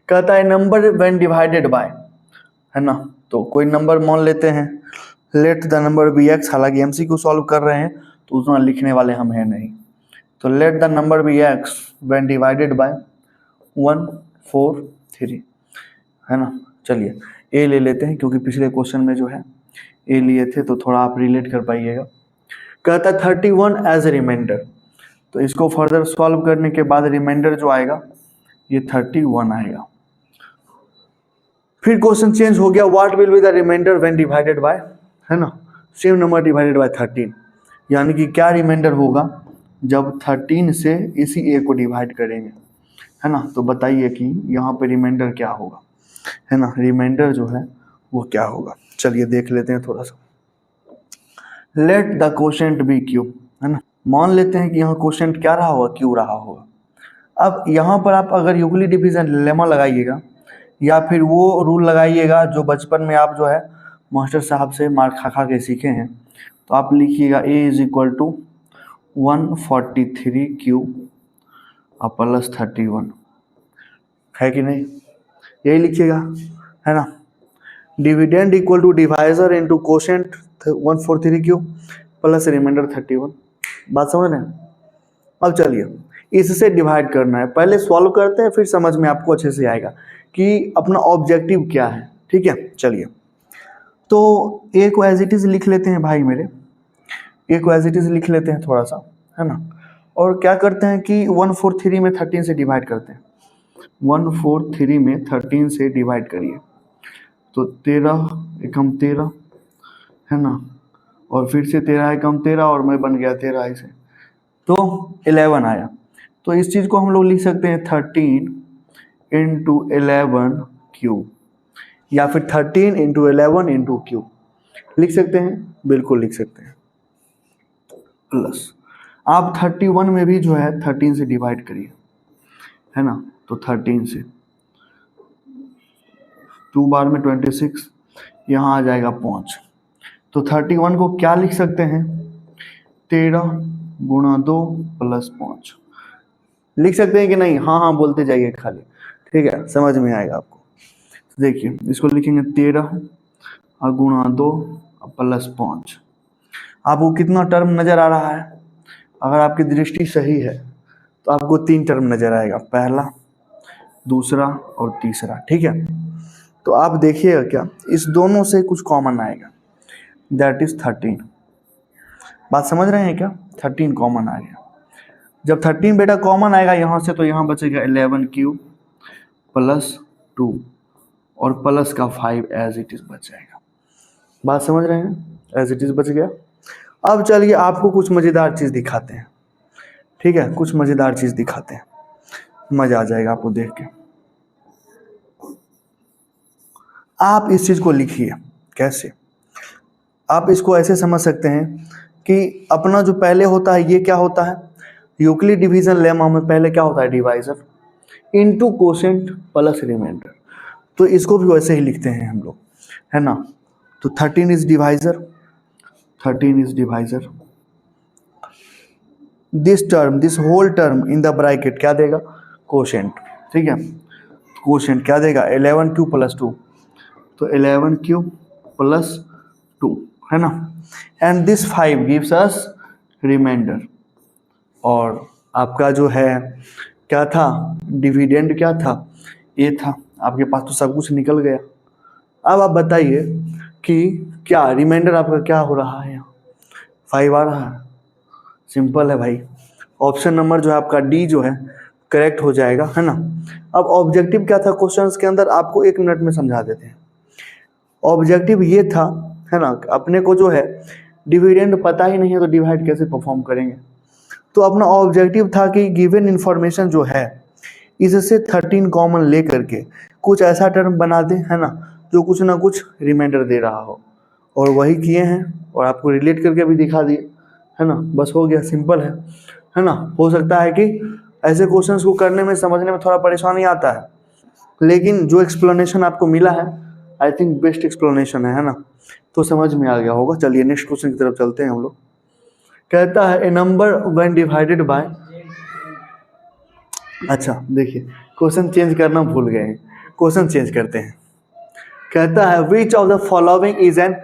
कहता है नंबर व्हेन डिवाइडेड बाय, है ना, तो कोई नंबर मान लेते हैं, let the number be x, हालांकि MCQ सॉल्व कर रहे हैं तो उतना लिखने वाले हम हैं नहीं, तो let the number be x when divided by 143, है ना। चलिए ए ले लेते हैं, क्योंकि पिछले क्वेश्चन में जो है ए लिए थे, तो थोड़ा आप रिलेट कर पाइएगा। कहता है 31 एज ए रिमाइंडर, तो इसको फर्दर सॉल्व करने के बाद रिमाइंडर जो आएगा ये 31 आएगा। फिर क्वेश्चन चेंज हो गया, what will be the remainder when divided by, है ना, सेम नंबर डिवाइडेड बाय 13, यानी कि क्या रिमाइंडर होगा जब 13 से इसी ए को डिवाइड करेंगे, है ना। तो बताइए कि यहाँ पे रिमाइंडर क्या होगा, है ना, रिमाइंडर जो है वो क्या होगा। चलिए देख लेते हैं थोड़ा सा। Let the quotient be q, है ना, मान लेते हैं कि यहाँ क्वोशेंट क्या रहा होगा, क्यू रहा होगा। अब यहाँ पर आप अगर यूक्लिड डिवीजन लेमा लगाइएगा या फिर वो रूल लगाइएगा जो बचपन में आप जो है मास्टर साहब से मार खा खा के सीखे हैं, तो आप लिखिएगा a is equal to 143 q plus 31, है कि नहीं, यही लिखिएगा, है ना। Dividend equal to divisor into quotient 143 q plus remainder 31, बात समझ रहे हैं। अब चलिए इससे डिवाइड करना है, पहले सॉल्व करते हैं फिर समझ में आपको अच्छे से आएगा कि अपना ऑब्जेक्टिव क्या है, ठीक है। चलिए तो ए को एज इट इज लिख लेते हैं भाई मेरे, ए को एज इट इज लिख लेते हैं थोड़ा सा, है ना। और क्या करते हैं कि 143 में 13 से डिवाइड करते हैं, 143 में 13 से डिवाइड करिए तो 13 एकम 13, है ना, और फिर से 13 एकम 13 और मैं बन गया 13 ऐसे, तो 11 आया। तो इस चीज़ को हम लोग लिख सकते हैं 13 इंटू 11 क्यू, या फिर 13 इंटू 11 इंटू क्यू लिख सकते हैं, बिल्कुल लिख सकते हैं। प्लस आप 31 में भी जो है 13 से डिवाइड करिए, है ना, तो 13 से 2 बार में 26, यहाँ आ जाएगा 5, तो 31 को क्या लिख सकते हैं, 13 गुणा 2 प्लस 5 लिख सकते हैं कि नहीं, हाँ हाँ बोलते जाइए खाली, ठीक है, समझ में आएगा आपको। देखिए इसको लिखेंगे 13 गुणा 2 प्लस 5, आपको कितना टर्म नजर आ रहा है, अगर आपकी दृष्टि सही है तो आपको 3 टर्म नजर आएगा, पहला, दूसरा और तीसरा, ठीक है। तो आप देखिएगा क्या, इस दोनों से कुछ कॉमन आएगा, दैट इज 13, बात समझ रहे हैं क्या, 13 कॉमन आ गया। जब 13 बेटा कॉमन आएगा यहाँ से, तो यहाँ बचेगा 11 क्यू प्लस 2 और प्लस का 5 एज इट इज बच जाएगा, बात समझ रहे हैं, एज इट इज बच गया। अब चलिए आपको कुछ मज़ेदार चीज़ दिखाते हैं, ठीक है, कुछ मज़ेदार चीज़ दिखाते हैं, मज़ा आ जाएगा आपको देख के। आप इस चीज़ को लिखिए, कैसे, आप इसको ऐसे समझ सकते हैं कि अपना जो पहले होता है ये क्या होता है, यूक्लिड डिवीजन लेमा में पहले क्या होता है, divisor into quotient plus remainder, तो इसको भी वैसे ही लिखते हैं हम लोग, है ना। तो 13 is divisor, 13 is divisor, this term, this whole term in the bracket क्या देगा, क्वोशेंट, ठीक है, क्वोशेंट क्या देगा 11 क्यू प्लस 2, तो 11 क्यू प्लस 2, है ना, and this 5 gives us remainder, और आपका जो है क्या था, डिविडेंड क्या था, ए था, आपके पास तो सब कुछ निकल गया। अब आप बताइए कि क्या रिमाइंडर आपका क्या हो रहा है, यहाँ 5 आ रहा है, सिंपल है भाई, ऑप्शन नंबर जो है आपका डी जो है करेक्ट हो जाएगा, है ना। अब ऑब्जेक्टिव क्या था क्वेश्चंस के अंदर, आपको 1 मिनट में समझा देते हैं। ऑब्जेक्टिव ये था, है ना, अपने को जो है डिविडेंड पता ही नहीं है तो डिवाइड कैसे परफॉर्म करेंगे, तो अपना ऑब्जेक्टिव था कि गिवन इन्फॉर्मेशन जो है इससे 13 कॉमन ले करके कुछ ऐसा टर्म बना दें, है ना, जो कुछ ना कुछ रिमाइंडर दे रहा हो, और वही किए हैं और आपको रिलेट करके भी दिखा दिए, है ना, बस हो गया, सिंपल है ना। हो सकता है कि ऐसे क्वेश्चंस को करने में समझने में थोड़ा परेशानी आता है, लेकिन जो एक्सप्लेनेशन आपको मिला है आई थिंक बेस्ट एक्सप्लेनेशन है ना, तो समझ में आ गया होगा। चलिए नेक्स्ट क्वेश्चन की तरफ चलते हैं हम लोग। कहता है a number when divided bye, अच्छा देखिए क्वेश्चन चेंज करना भूल गए हैं, क्वेश्चन चेंज करते हैं। कहता है which of the following is an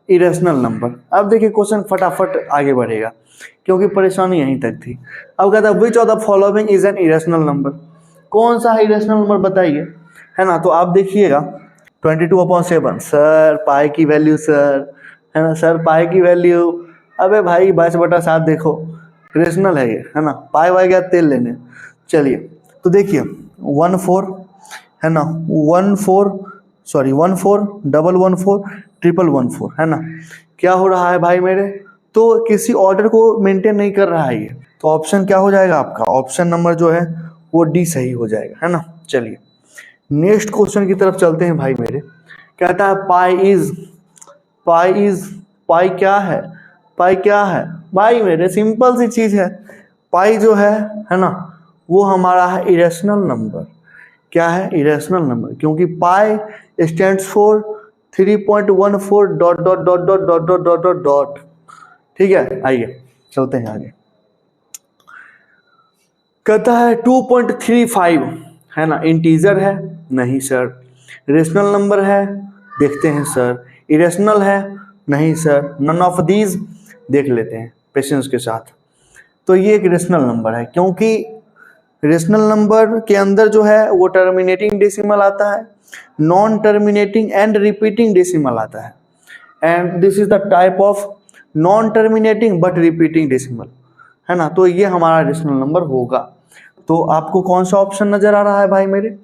irrational number. अब देखिए क्वेश्चन फटाफट आगे बढ़ेगा क्योंकि परेशानी यहीं तक थी। अब कहता है which of the following is an irrational number, कौन सा है इरेशनल नंबर बताइए, है ना। तो आप देखिएगा 22/7, सर पाई की वैल्यू सर, है ना, सर पाई की वैल्यू, अबे भाई 22/7 देखो रेशनल है ये, है ना, पाई वाई गया तेल लेने। चलिए तो देखिए 14 है ना, 14 है ना। क्या हो रहा है भाई मेरे, तो किसी ऑर्डर को मेंटेन नहीं कर रहा है ये, तो ऑप्शन क्या हो जाएगा आपका, ऑप्शन नंबर जो है वो डी सही हो जाएगा, है ना। चलिए नेक्स्ट क्वेश्चन की तरफ चलते हैं भाई मेरे। कहता है पाई क्या है, पाई क्या है भाई मेरे, सिंपल सी चीज है। पाई जो है ना, वो हमारा है इरेशनल नंबर। क्या है, इरेशनल नंबर, क्योंकि pi stands for 3.14 dot dot dot dot dot dot dot dot dot. ठीक है, आइए चलते हैं आगे। कहता है 2.35 है ना, इंटीजर है, नहीं सर। रेशनल नंबर है, देखते हैं सर। इरेशनल है, नहीं सर। नन ऑफ दीज, देख लेते हैं पेशेंस के साथ। तो ये एक रेशनल नंबर है, क्योंकि रेशनल नंबर के अंदर जो है वो टर्मिनेटिंग डेसिमल आता है, non terminating and repeating decimal आता है, and this is the type of non terminating but repeating decimal, है ना। तो ये हमारा रेशनल नंबर होगा। तो आपको कौन सा ऑप्शन नजर आ रहा है भाई मेरे,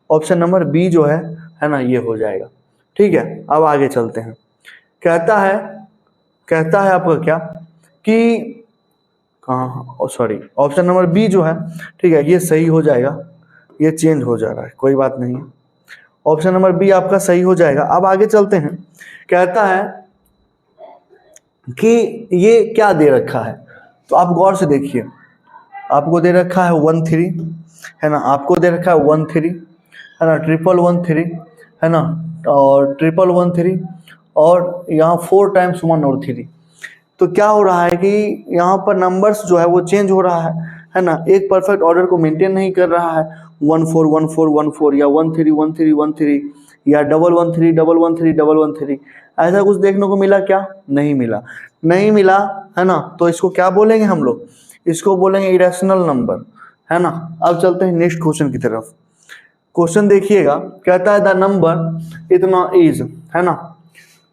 ऑप्शन नंबर बी जो है ना, ये हो जाएगा। ठीक है, अब आगे चलते हैं। कहता है आपका क्या कि कहाँ, सॉरी, ऑप्शन नंबर बी जो है, ठीक है, ये सही हो जाएगा। ये चेंज हो जा रहा है, कोई बात नहीं है, ऑप्शन नंबर बी आपका सही हो जाएगा। अब आगे चलते हैं। कहता है कि ये क्या दे रखा है, तो आप गौर से देखिए। आपको दे रखा है 13 है ना, आपको दे रखा है 13 है ना, 1113 है ना, और 1113, और यहाँ 4 टाइम्स 1 और 3। तो क्या हो रहा है कि यहाँ पर नंबर्स जो है वो चेंज हो रहा है ना, एक परफेक्ट ऑर्डर को मेंटेन नहीं कर रहा है। 141414 या 131313 या 113113113 ऐसा कुछ देखने को मिला क्या, नहीं मिला, नहीं मिला, है ना। तो इसको क्या बोलेंगे हम लोग, इसको बोलेंगे इरेशनल नंबर, है ना। अब चलते हैं नेक्स्ट क्वेश्चन की तरफ। क्वेश्चन देखिएगा, कहता है द नंबर इतना इज, है ना।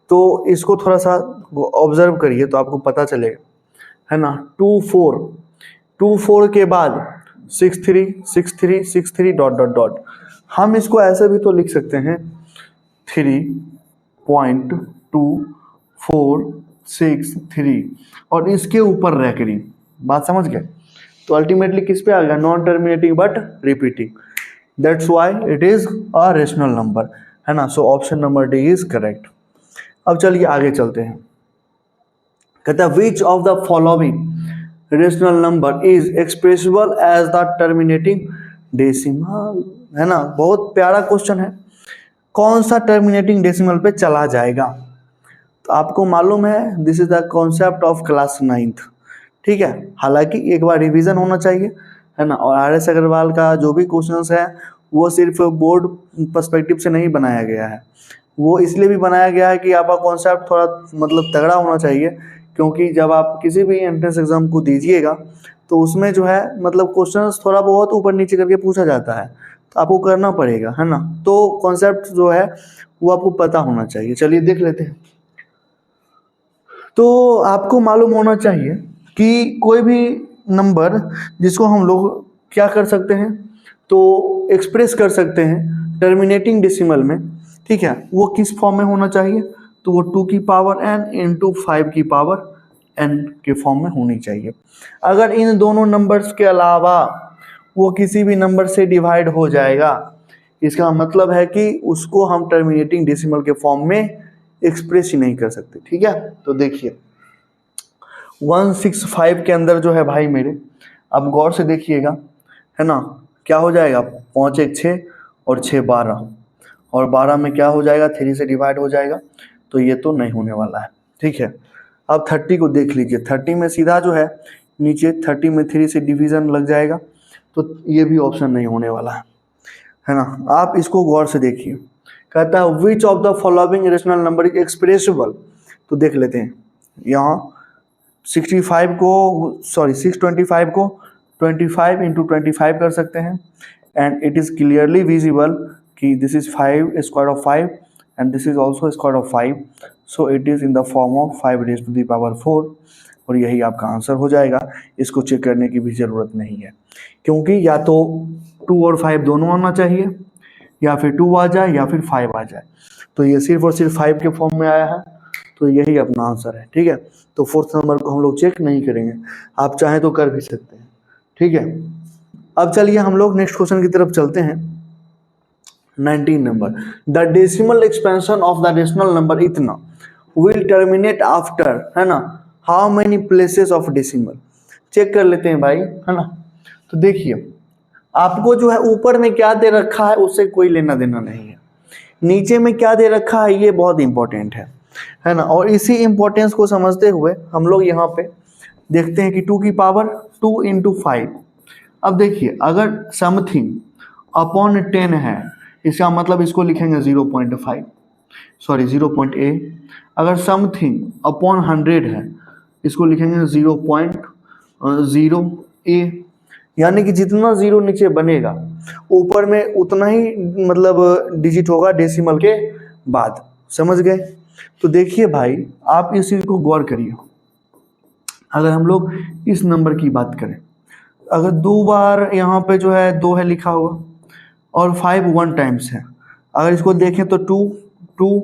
तो इसको थोड़ा सा ऑब्जर्व करिए तो आपको पता चलेगा, है ना। 24 के बाद 63 डॉट डॉट डॉट। हम इसको ऐसे भी तो लिख सकते हैं 3.2463 और इसके ऊपर रैकरिंग, बात समझ गए। तो अल्टीमेटली किस पे आ गया, non terminating but repeating, that's why it is a rational number, है ना। So option number D is correct. अब चलिए आगे चलते हैं। कहता है which of the following rational number is expressible as the terminating decimal, है ना। बहुत प्यारा क्वेश्चन है, कौन सा टर्मिनेटिंग डेसिमल पे चला जाएगा। तो आपको मालूम है this is the concept of class 9th, ठीक है। हालांकि एक बार रिवीजन होना चाहिए, है ना। और आर एस अग्रवाल का जो भी क्वेश्चंस है वो सिर्फ बोर्ड पर्सपेक्टिव से नहीं बनाया गया है, वो इसलिए भी बनाया गया है कि आपका कॉन्सेप्ट थोड़ा मतलब तगड़ा होना चाहिए, क्योंकि जब आप किसी भी एंट्रेंस एग्जाम को दीजिएगा तो उसमें जो है मतलब क्वेश्चंस थोड़ा बहुत ऊपर नीचे करके पूछा जाता है, तो आपको करना पड़ेगा, है ना। तो कॉन्सेप्ट जो है वो आपको पता होना चाहिए। चलिए देख लेते हैं। तो आपको मालूम होना चाहिए कि कोई भी नंबर जिसको हम लोग क्या कर सकते हैं, तो एक्सप्रेस कर सकते हैं टर्मिनेटिंग डेसिमल में, ठीक है। वो किस फॉर्म में होना चाहिए, तो वो 2 की पावर n इंटू 5 की पावर n के फॉर्म में होनी चाहिए। अगर इन दोनों नंबर्स के अलावा वो किसी भी नंबर से डिवाइड हो जाएगा, इसका मतलब है कि उसको हम टर्मिनेटिंग डेसिमल के फॉर्म में एक्सप्रेस ही नहीं कर सकते, ठीक है। तो देखिए 165 के अंदर जो है भाई मेरे, अब गौर से देखिएगा, है ना। क्या हो जाएगा, 5 1 6 और 6 12, और 12 में क्या हो जाएगा, 3 से डिवाइड हो जाएगा, तो ये तो नहीं होने वाला है, ठीक है। अब 30 को देख लीजिए, 30 में सीधा जो है नीचे 30 में 3 से डिवीजन लग जाएगा, तो ये भी ऑप्शन नहीं होने वाला है ना। आप इसको गौर से देखिए। कहता है which of the following rational number is expressible, तो देख लेते हैं। यहाँ 625 को 25 इंटू 25 कर सकते हैं, and it is clearly visible कि this is 5 square of 5 and this is also square of 5, so it is in the form of 5 raise to the power 4, और यही आपका आंसर हो जाएगा। इसको चेक करने की भी ज़रूरत नहीं है, क्योंकि या तो 2 और 5 दोनों आना चाहिए, या फिर 2 आ जाए या फिर 5 आ जाए। तो ये सिर्फ और सिर्फ 5 के फॉर्म में आया है, तो यही अपना आंसर है। ठीक है, तो 4th नंबर को हम लोग चेक नहीं करेंगे, आप चाहें तो कर भी सकते हैं। ठीक है, अब चलिए हम लोग नेक्स्ट क्वेश्चन की तरफ चलते हैं। 19 number, the decimal expansion of the rational number इतना विल टर्मिनेट आफ्टर, है ना, how many places of decimal. Check कर लेते हैं भाई, है ना। तो देखिए, आपको जो है ऊपर में क्या दे रखा है उससे कोई लेना देना नहीं है, नीचे में क्या दे रखा है ये बहुत इंपॉर्टेंट है ना। और इसी इंपॉर्टेंस को समझते हुए हम लोग यहाँ पे देखते हैं कि 2 की पावर 2 × 5। अब देखिए, अगर समथिंग अपॉन 10 है, इसका मतलब इसको लिखेंगे 0.5, सॉरी 0.a। अगर समथिंग अपॉन 100 है, इसको लिखेंगे 0.0a। यानी कि जितना जीरो नीचे बनेगा ऊपर में उतना ही मतलब डिजिट होगा डेसिमल के बाद। समझ गए? तो देखिए भाई, आप इस चीज़ को गौर करिए। अगर हम लोग इस नंबर की बात करें, अगर 2 बार यहाँ पे जो है 2 है लिखा हुआ और 5 1 टाइम्स है, अगर इसको देखें तो 2 2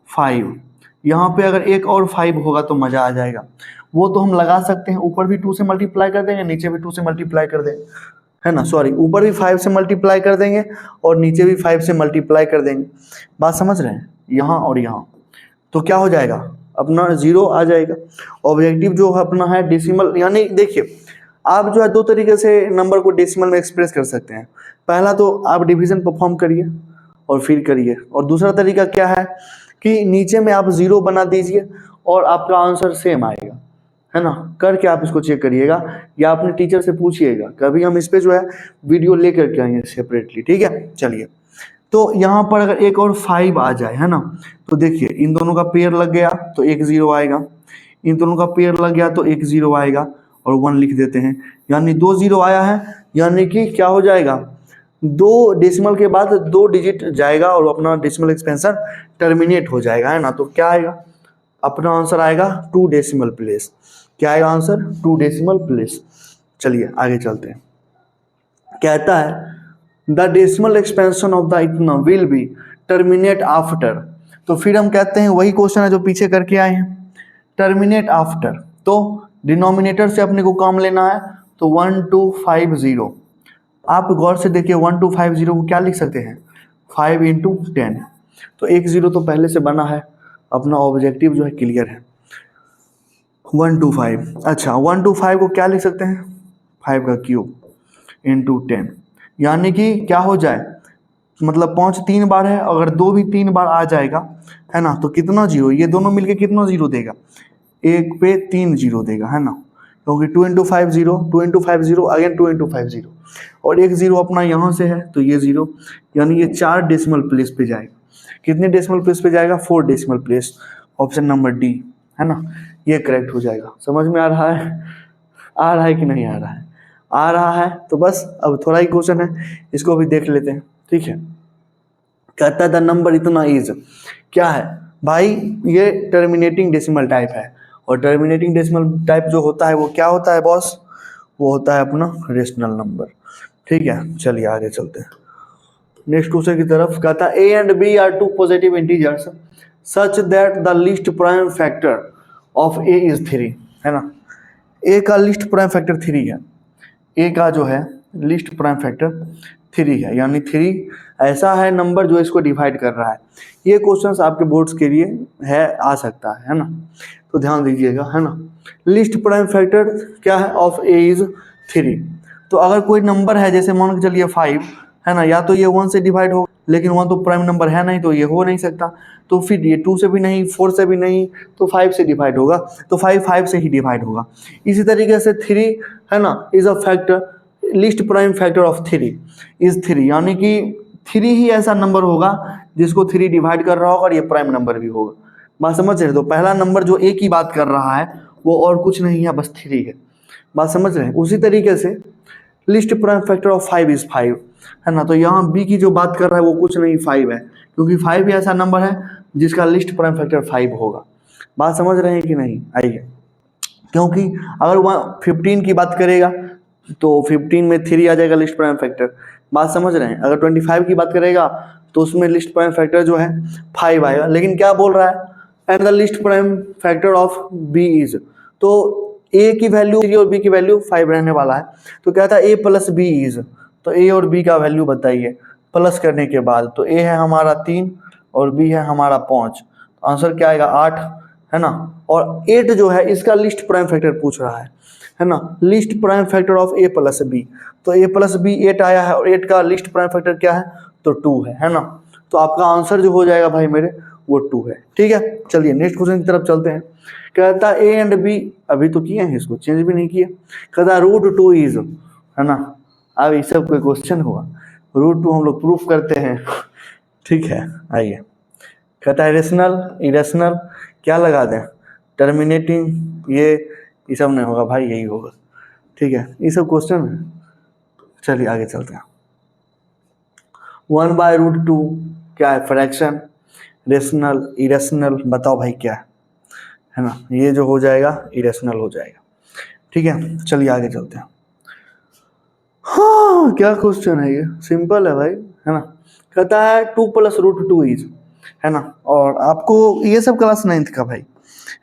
5, यहाँ पे अगर एक और 5 होगा तो मज़ा आ जाएगा। वो तो हम लगा सकते हैं, ऊपर भी 2 से मल्टीप्लाई कर देंगे, नीचे भी 2 से मल्टीप्लाई कर देंगे, है ना। सॉरी, ऊपर भी 5 से मल्टीप्लाई कर देंगे और नीचे भी 5 से मल्टीप्लाई कर देंगे। बात समझ रहे हैं? यहाँ और यहाँ, तो क्या हो जाएगा, अपना 0 आ जाएगा। ऑब्जेक्टिव जो अपना है डेसिमल, यानी देखिए, आप जो है 2 तरीके से नंबर को डेसिमल में एक्सप्रेस कर सकते हैं। पहला तो आप डिवीजन परफॉर्म करिए और फिर करिए, और दूसरा तरीका क्या है कि नीचे में आप 0 बना दीजिए और आपका आंसर सेम आएगा, है ना। करके आप इसको चेक करिएगा या अपने टीचर से पूछिएगा, कभी हम इस पे जो है वीडियो लेकर के आएंगे सेपरेटली। ठीक है, चलिए। तो यहाँ पर अगर एक और 5 आ जाए, है ना, तो देखिए इन दोनों का पेयर लग गया तो एक 0 आएगा, इन दोनों का पेयर लग गया तो एक 0 आएगा और 1 लिख देते हैं, यानी 2 0 आया है। यानी कि क्या हो जाएगा, 2 डेसिमल के बाद 2 डिजिट जाएगा और अपना डेसिमल एक्सपेंशन टर्मिनेट हो जाएगा, है ना। तो क्या आएगा, अपना आंसर आएगा 2 डेसिमल प्लेस। क्या आएगा आंसर, 2 डेसिमल प्लेस। चलिए आगे चलते हैं। कहता है the decimal expansion of the इतना विल बी टर्मिनेट आफ्टर। तो फिर हम कहते हैं वही क्वेश्चन है जो पीछे करके आए हैं, टर्मिनेट आफ्टर। तो डिनोमिनेटर से अपने को काम लेना है, तो 1250। आप गौर से देखिए, 1250 को क्या लिख सकते हैं, 5 × 10। तो एक 0 तो पहले से बना है, अपना ऑब्जेक्टिव जो है क्लियर है। 125, अच्छा 125 को क्या लिख सकते हैं, 5 का क्यूब × 10। यानी कि क्या हो जाए, मतलब 5 3 बार है, अगर 2 भी 3 बार आ जाएगा, है ना, तो कितना 0, ये दोनों मिलके कितना 0 देगा, एक पे 3 0 देगा, है ना। क्योंकि 2 × 5 0, 2 × 5 0, अगेन 2 × 5 0, और एक 0 अपना यहाँ से है तो ये 0, यानी ये 4 डेसिमल प्लेस पे जाएगा। कितने डेसिमल प्लेस पे जाएगा, 4 decimal place. Option number D, है ना, ये करेक्ट हो जाएगा। समझ में आ रहा है कि नहीं आ रहा है? आ रहा है तो बस अब थोड़ा ही क्वेश्चन है, इसको भी देख लेते हैं। ठीक है, कहता है द नंबर इतना इज, क्या है भाई, ये टर्मिनेटिंग डेसिमल टाइप है, और टर्मिनेटिंग डेसिमल टाइप जो होता है वो क्या होता है बॉस, वो होता है अपना रेशनल नंबर। ठीक है, चलिए आगे चलते हैं नेक्स्ट क्वेश्चन की तरफ। कहता है A and B are 2 positive integers such that the least prime factor of A is 3, है ना। ए का लीस्ट प्राइम फैक्टर 3 है, ए का जो है लीस्ट प्राइम फैक्टर 3 है, यानी 3 ऐसा है नंबर जो इसको डिवाइड कर रहा है। ये क्वेश्चंस आपके बोर्ड्स के लिए है, आ सकता है ना, तो ध्यान दीजिएगा, है ना। लीस्ट प्राइम फैक्टर क्या है ऑफ ए इज 3। तो अगर कोई नंबर है, जैसे मान के चलिए 5, है ना, या तो ये 1 से डिवाइड हो, लेकिन 1 तो प्राइम नंबर है नहीं, तो ये हो नहीं सकता। तो फिर ये 2 से भी नहीं, 4 से भी नहीं, तो 5 से डिवाइड होगा, तो 5 से ही डिवाइड होगा। इसी तरीके से 3, है ना, is a factor, least prime factor of 3 is 3, यानी कि 3 ही ऐसा नंबर होगा जिसको 3 डिवाइड कर रहा होगा और ये प्राइम नंबर भी होगा। बात समझ रहे? तो पहला नंबर जो ए की बात कर रहा है वो और कुछ नहीं है, बस 3 है। बात समझ रहे हैं? उसी तरीके से list prime factor of 5 is 5, है ना। तो यहाँ बी की जो बात कर रहा है वो कुछ नहीं 5 है, क्योंकि 5 ही ऐसा नंबर है जिसका लिस्ट प्राइम फैक्टर 5 होगा। बात समझ रहे हैं कि नहीं? आइए क्योंकि अगर वह 15 की बात करेगा तो 15 में 3 आ जाएगा लिस्ट प्राइम फैक्टर, बात समझ रहे हैं। अगर 25 की बात करेगा तो उसमें लिस्ट प्राइम फैक्टर जो है 5 आएगा। लेकिन क्या बोल रहा है, and the least prime factor of B is, तो ए की वैल्यू 3 और बी की वैल्यू 5 रहने वाला है। तो क्या था, ए प्लस बी इज, तो ए और बी का वैल्यू बताइए प्लस करने के बाद। तो ए है हमारा 3 और बी है हमारा 5, आंसर क्या आएगा 8, है ना। और 8 जो है इसका लिस्ट प्राइम फैक्टर पूछ रहा है ना, least prime factor of A plus B. तो ए प्लस बी 8 आया है और 8 का लिस्ट प्राइम फैक्टर क्या है, तो 2 है ना। तो आपका आंसर जो हो जाएगा भाई मेरे वो 2 है। ठीक है, चलिए नेक्स्ट क्वेश्चन की तरफ चलते हैं। कहता है ए एंड बी, अभी तो किए हैं इसको, चेंज भी नहीं किया। कहता है √2 इज, है ना। अब ये सब कोई क्वेश्चन हुआ, √2 हम लोग प्रूफ करते हैं। ठीक है, आइए। कहता है रेशनल इरेशनल, क्या लगा दें, टर्मिनेटिंग, ये सब नहीं होगा भाई, यही होगा। ठीक है, ये सब क्वेश्चन है। चलिए आगे चलते हैं। 1/√2 क्या है, फ्रैक्शन। रेशनल इरेशनल बताओ भाई क्या है ना। ये जो हो जाएगा इरेशनल हो जाएगा। ठीक है, चलिए आगे चलते हैं। हाँ, क्या क्वेश्चन है ये, सिंपल है भाई, है ना। कहता है 2 + √2 इज, है ना। और आपको ये सब क्लास 9th का भाई,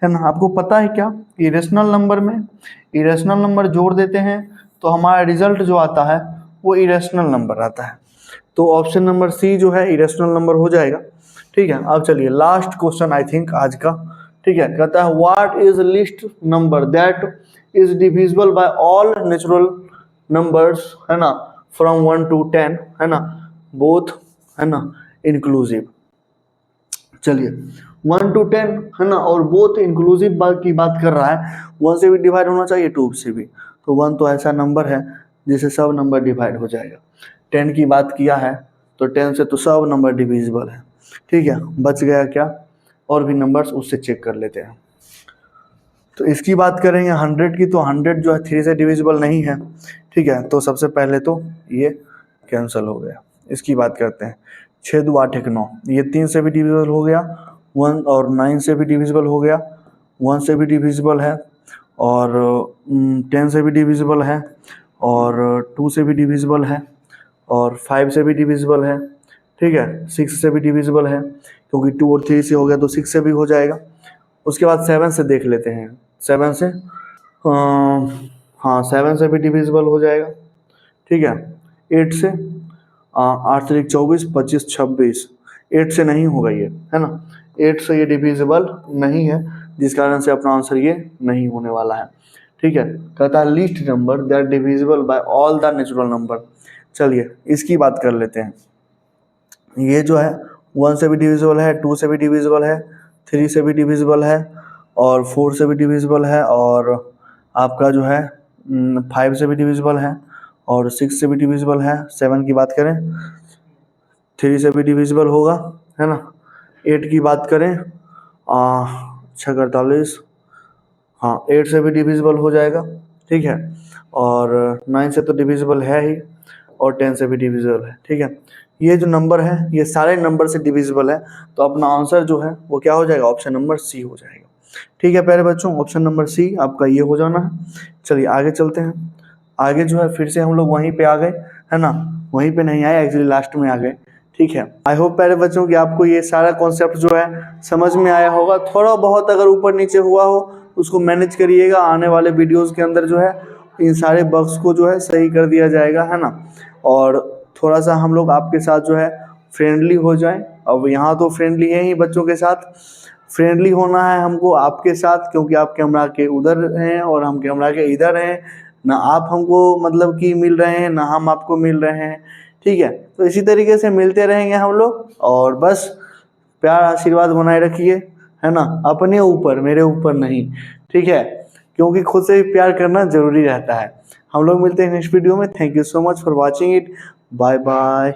है ना। आपको पता है क्या, इरेशनल नंबर में इरेशनल नंबर जोड़ देते हैं तो हमारा रिजल्ट जो आता है वो इरेशनल नंबर आता है। तो ऑप्शन नंबर सी जो है इरेशनल नंबर हो जाएगा। ठीक है, अब चलिए लास्ट क्वेश्चन आई थिंक आज का। ठीक है, कहता है what is list number that is divisible by all natural numbers, है ना, फ्रॉम 1 to 10, है ना, बोथ, है ना, इंक्लूसिव। चलिए 1 to 10, है ना, और बोथ इंक्लूसिव की बात कर रहा है। 1 से भी डिवाइड होना चाहिए, 2 से भी। तो 1 तो ऐसा नंबर है जिससे सब नंबर डिवाइड हो जाएगा। 10 की बात किया है तो 10 से तो सब नंबर डिविजिबल है। ठीक है, बच गया क्या, और भी नंबर्स, उससे चेक कर लेते हैं। तो इसकी बात करेंगे 100 की, तो 100 जो है 3 से डिविजिबल नहीं है। ठीक है, तो सबसे पहले तो ये कैंसिल हो गया। इसकी बात करते हैं 6 2 8 1 9, ये 3 से भी डिविजिबल हो गया, 1 और 9 से भी डिविजिबल हो गया, 1 से भी डिविजिबल है, और 10 से भी डिविजिबल है, और 2 से भी डिविजिबल है, और 5 से भी डिविजिबल है। ठीक है, 6 से भी डिविजिबल है, क्योंकि 2 और 3 से हो गया तो 6 से भी हो जाएगा। उसके बाद 7 से देख लेते हैं, 7 से हाँ 7 से भी डिविजिबल हो जाएगा। ठीक है, 8 से 8 3 24 25 26, 8 से नहीं होगा ये, है ना। 8 से ये डिविजिबल नहीं है, जिस कारण से अपना आंसर ये नहीं होने वाला है। ठीक है, कहता है list number that divisible by all the natural number. चलिए इसकी बात कर लेते हैं। ये जो है 1 से भी डिविजिबल है, 2 से भी डिविजिबल है, 3 से भी डिविजिबल है, और 4 से भी डिविजिबल है, और आपका जो है 5 से भी डिविजिबल है, और 6 से भी डिविजिबल है। 7 की बात करें 3 से भी डिविजिबल होगा, है ना। 8 की बात करें 6 48, हाँ 8 से भी डिविजिबल हो जाएगा। ठीक है, और 9 से तो डिविजिबल है ही, और 10 से भी डिविजिबल है। ठीक है, ये जो नंबर है ये सारे नंबर से डिविजिबल है, तो अपना आंसर जो है वो क्या हो जाएगा, ऑप्शन नंबर सी हो जाएगा। ठीक है प्यारे बच्चों, ऑप्शन नंबर सी आपका ये हो जाना है। चलिए आगे चलते हैं। आगे जो है फिर से हम लोग वहीं पे आ गए, है ना, वहीं पे नहीं आए, एक्चुअली लास्ट में आ गए। ठीक है, आई होप प्यारे बच्चों कि आपको ये सारा कॉन्सेप्ट जो है समझ में आया होगा। थोड़ा बहुत अगर ऊपर नीचे हुआ हो उसको मैनेज करिएगा, आने वाले वीडियोज़ के अंदर जो है इन सारे बग्स को जो है सही कर दिया जाएगा, है ना। और थोड़ा सा हम लोग आपके साथ जो है फ्रेंडली हो जाएं। अब यहाँ तो फ्रेंडली है ही, बच्चों के साथ फ्रेंडली होना है हमको आपके साथ, क्योंकि आप कैमरा के उधर हैं और हम कैमरा के इधर हैं। ना आप हमको मतलब कि मिल रहे हैं, ना हम आपको मिल रहे हैं। ठीक है, तो इसी तरीके से मिलते रहेंगे हम लोग, और बस प्यार आशीर्वाद बनाए रखिए, है ना, अपने ऊपर, मेरे ऊपर नहीं। ठीक है, क्योंकि खुद से भी प्यार करना जरूरी रहता है। हम लोग मिलते हैं नेक्स्ट वीडियो में। Thank you so much for watching it. Bye bye.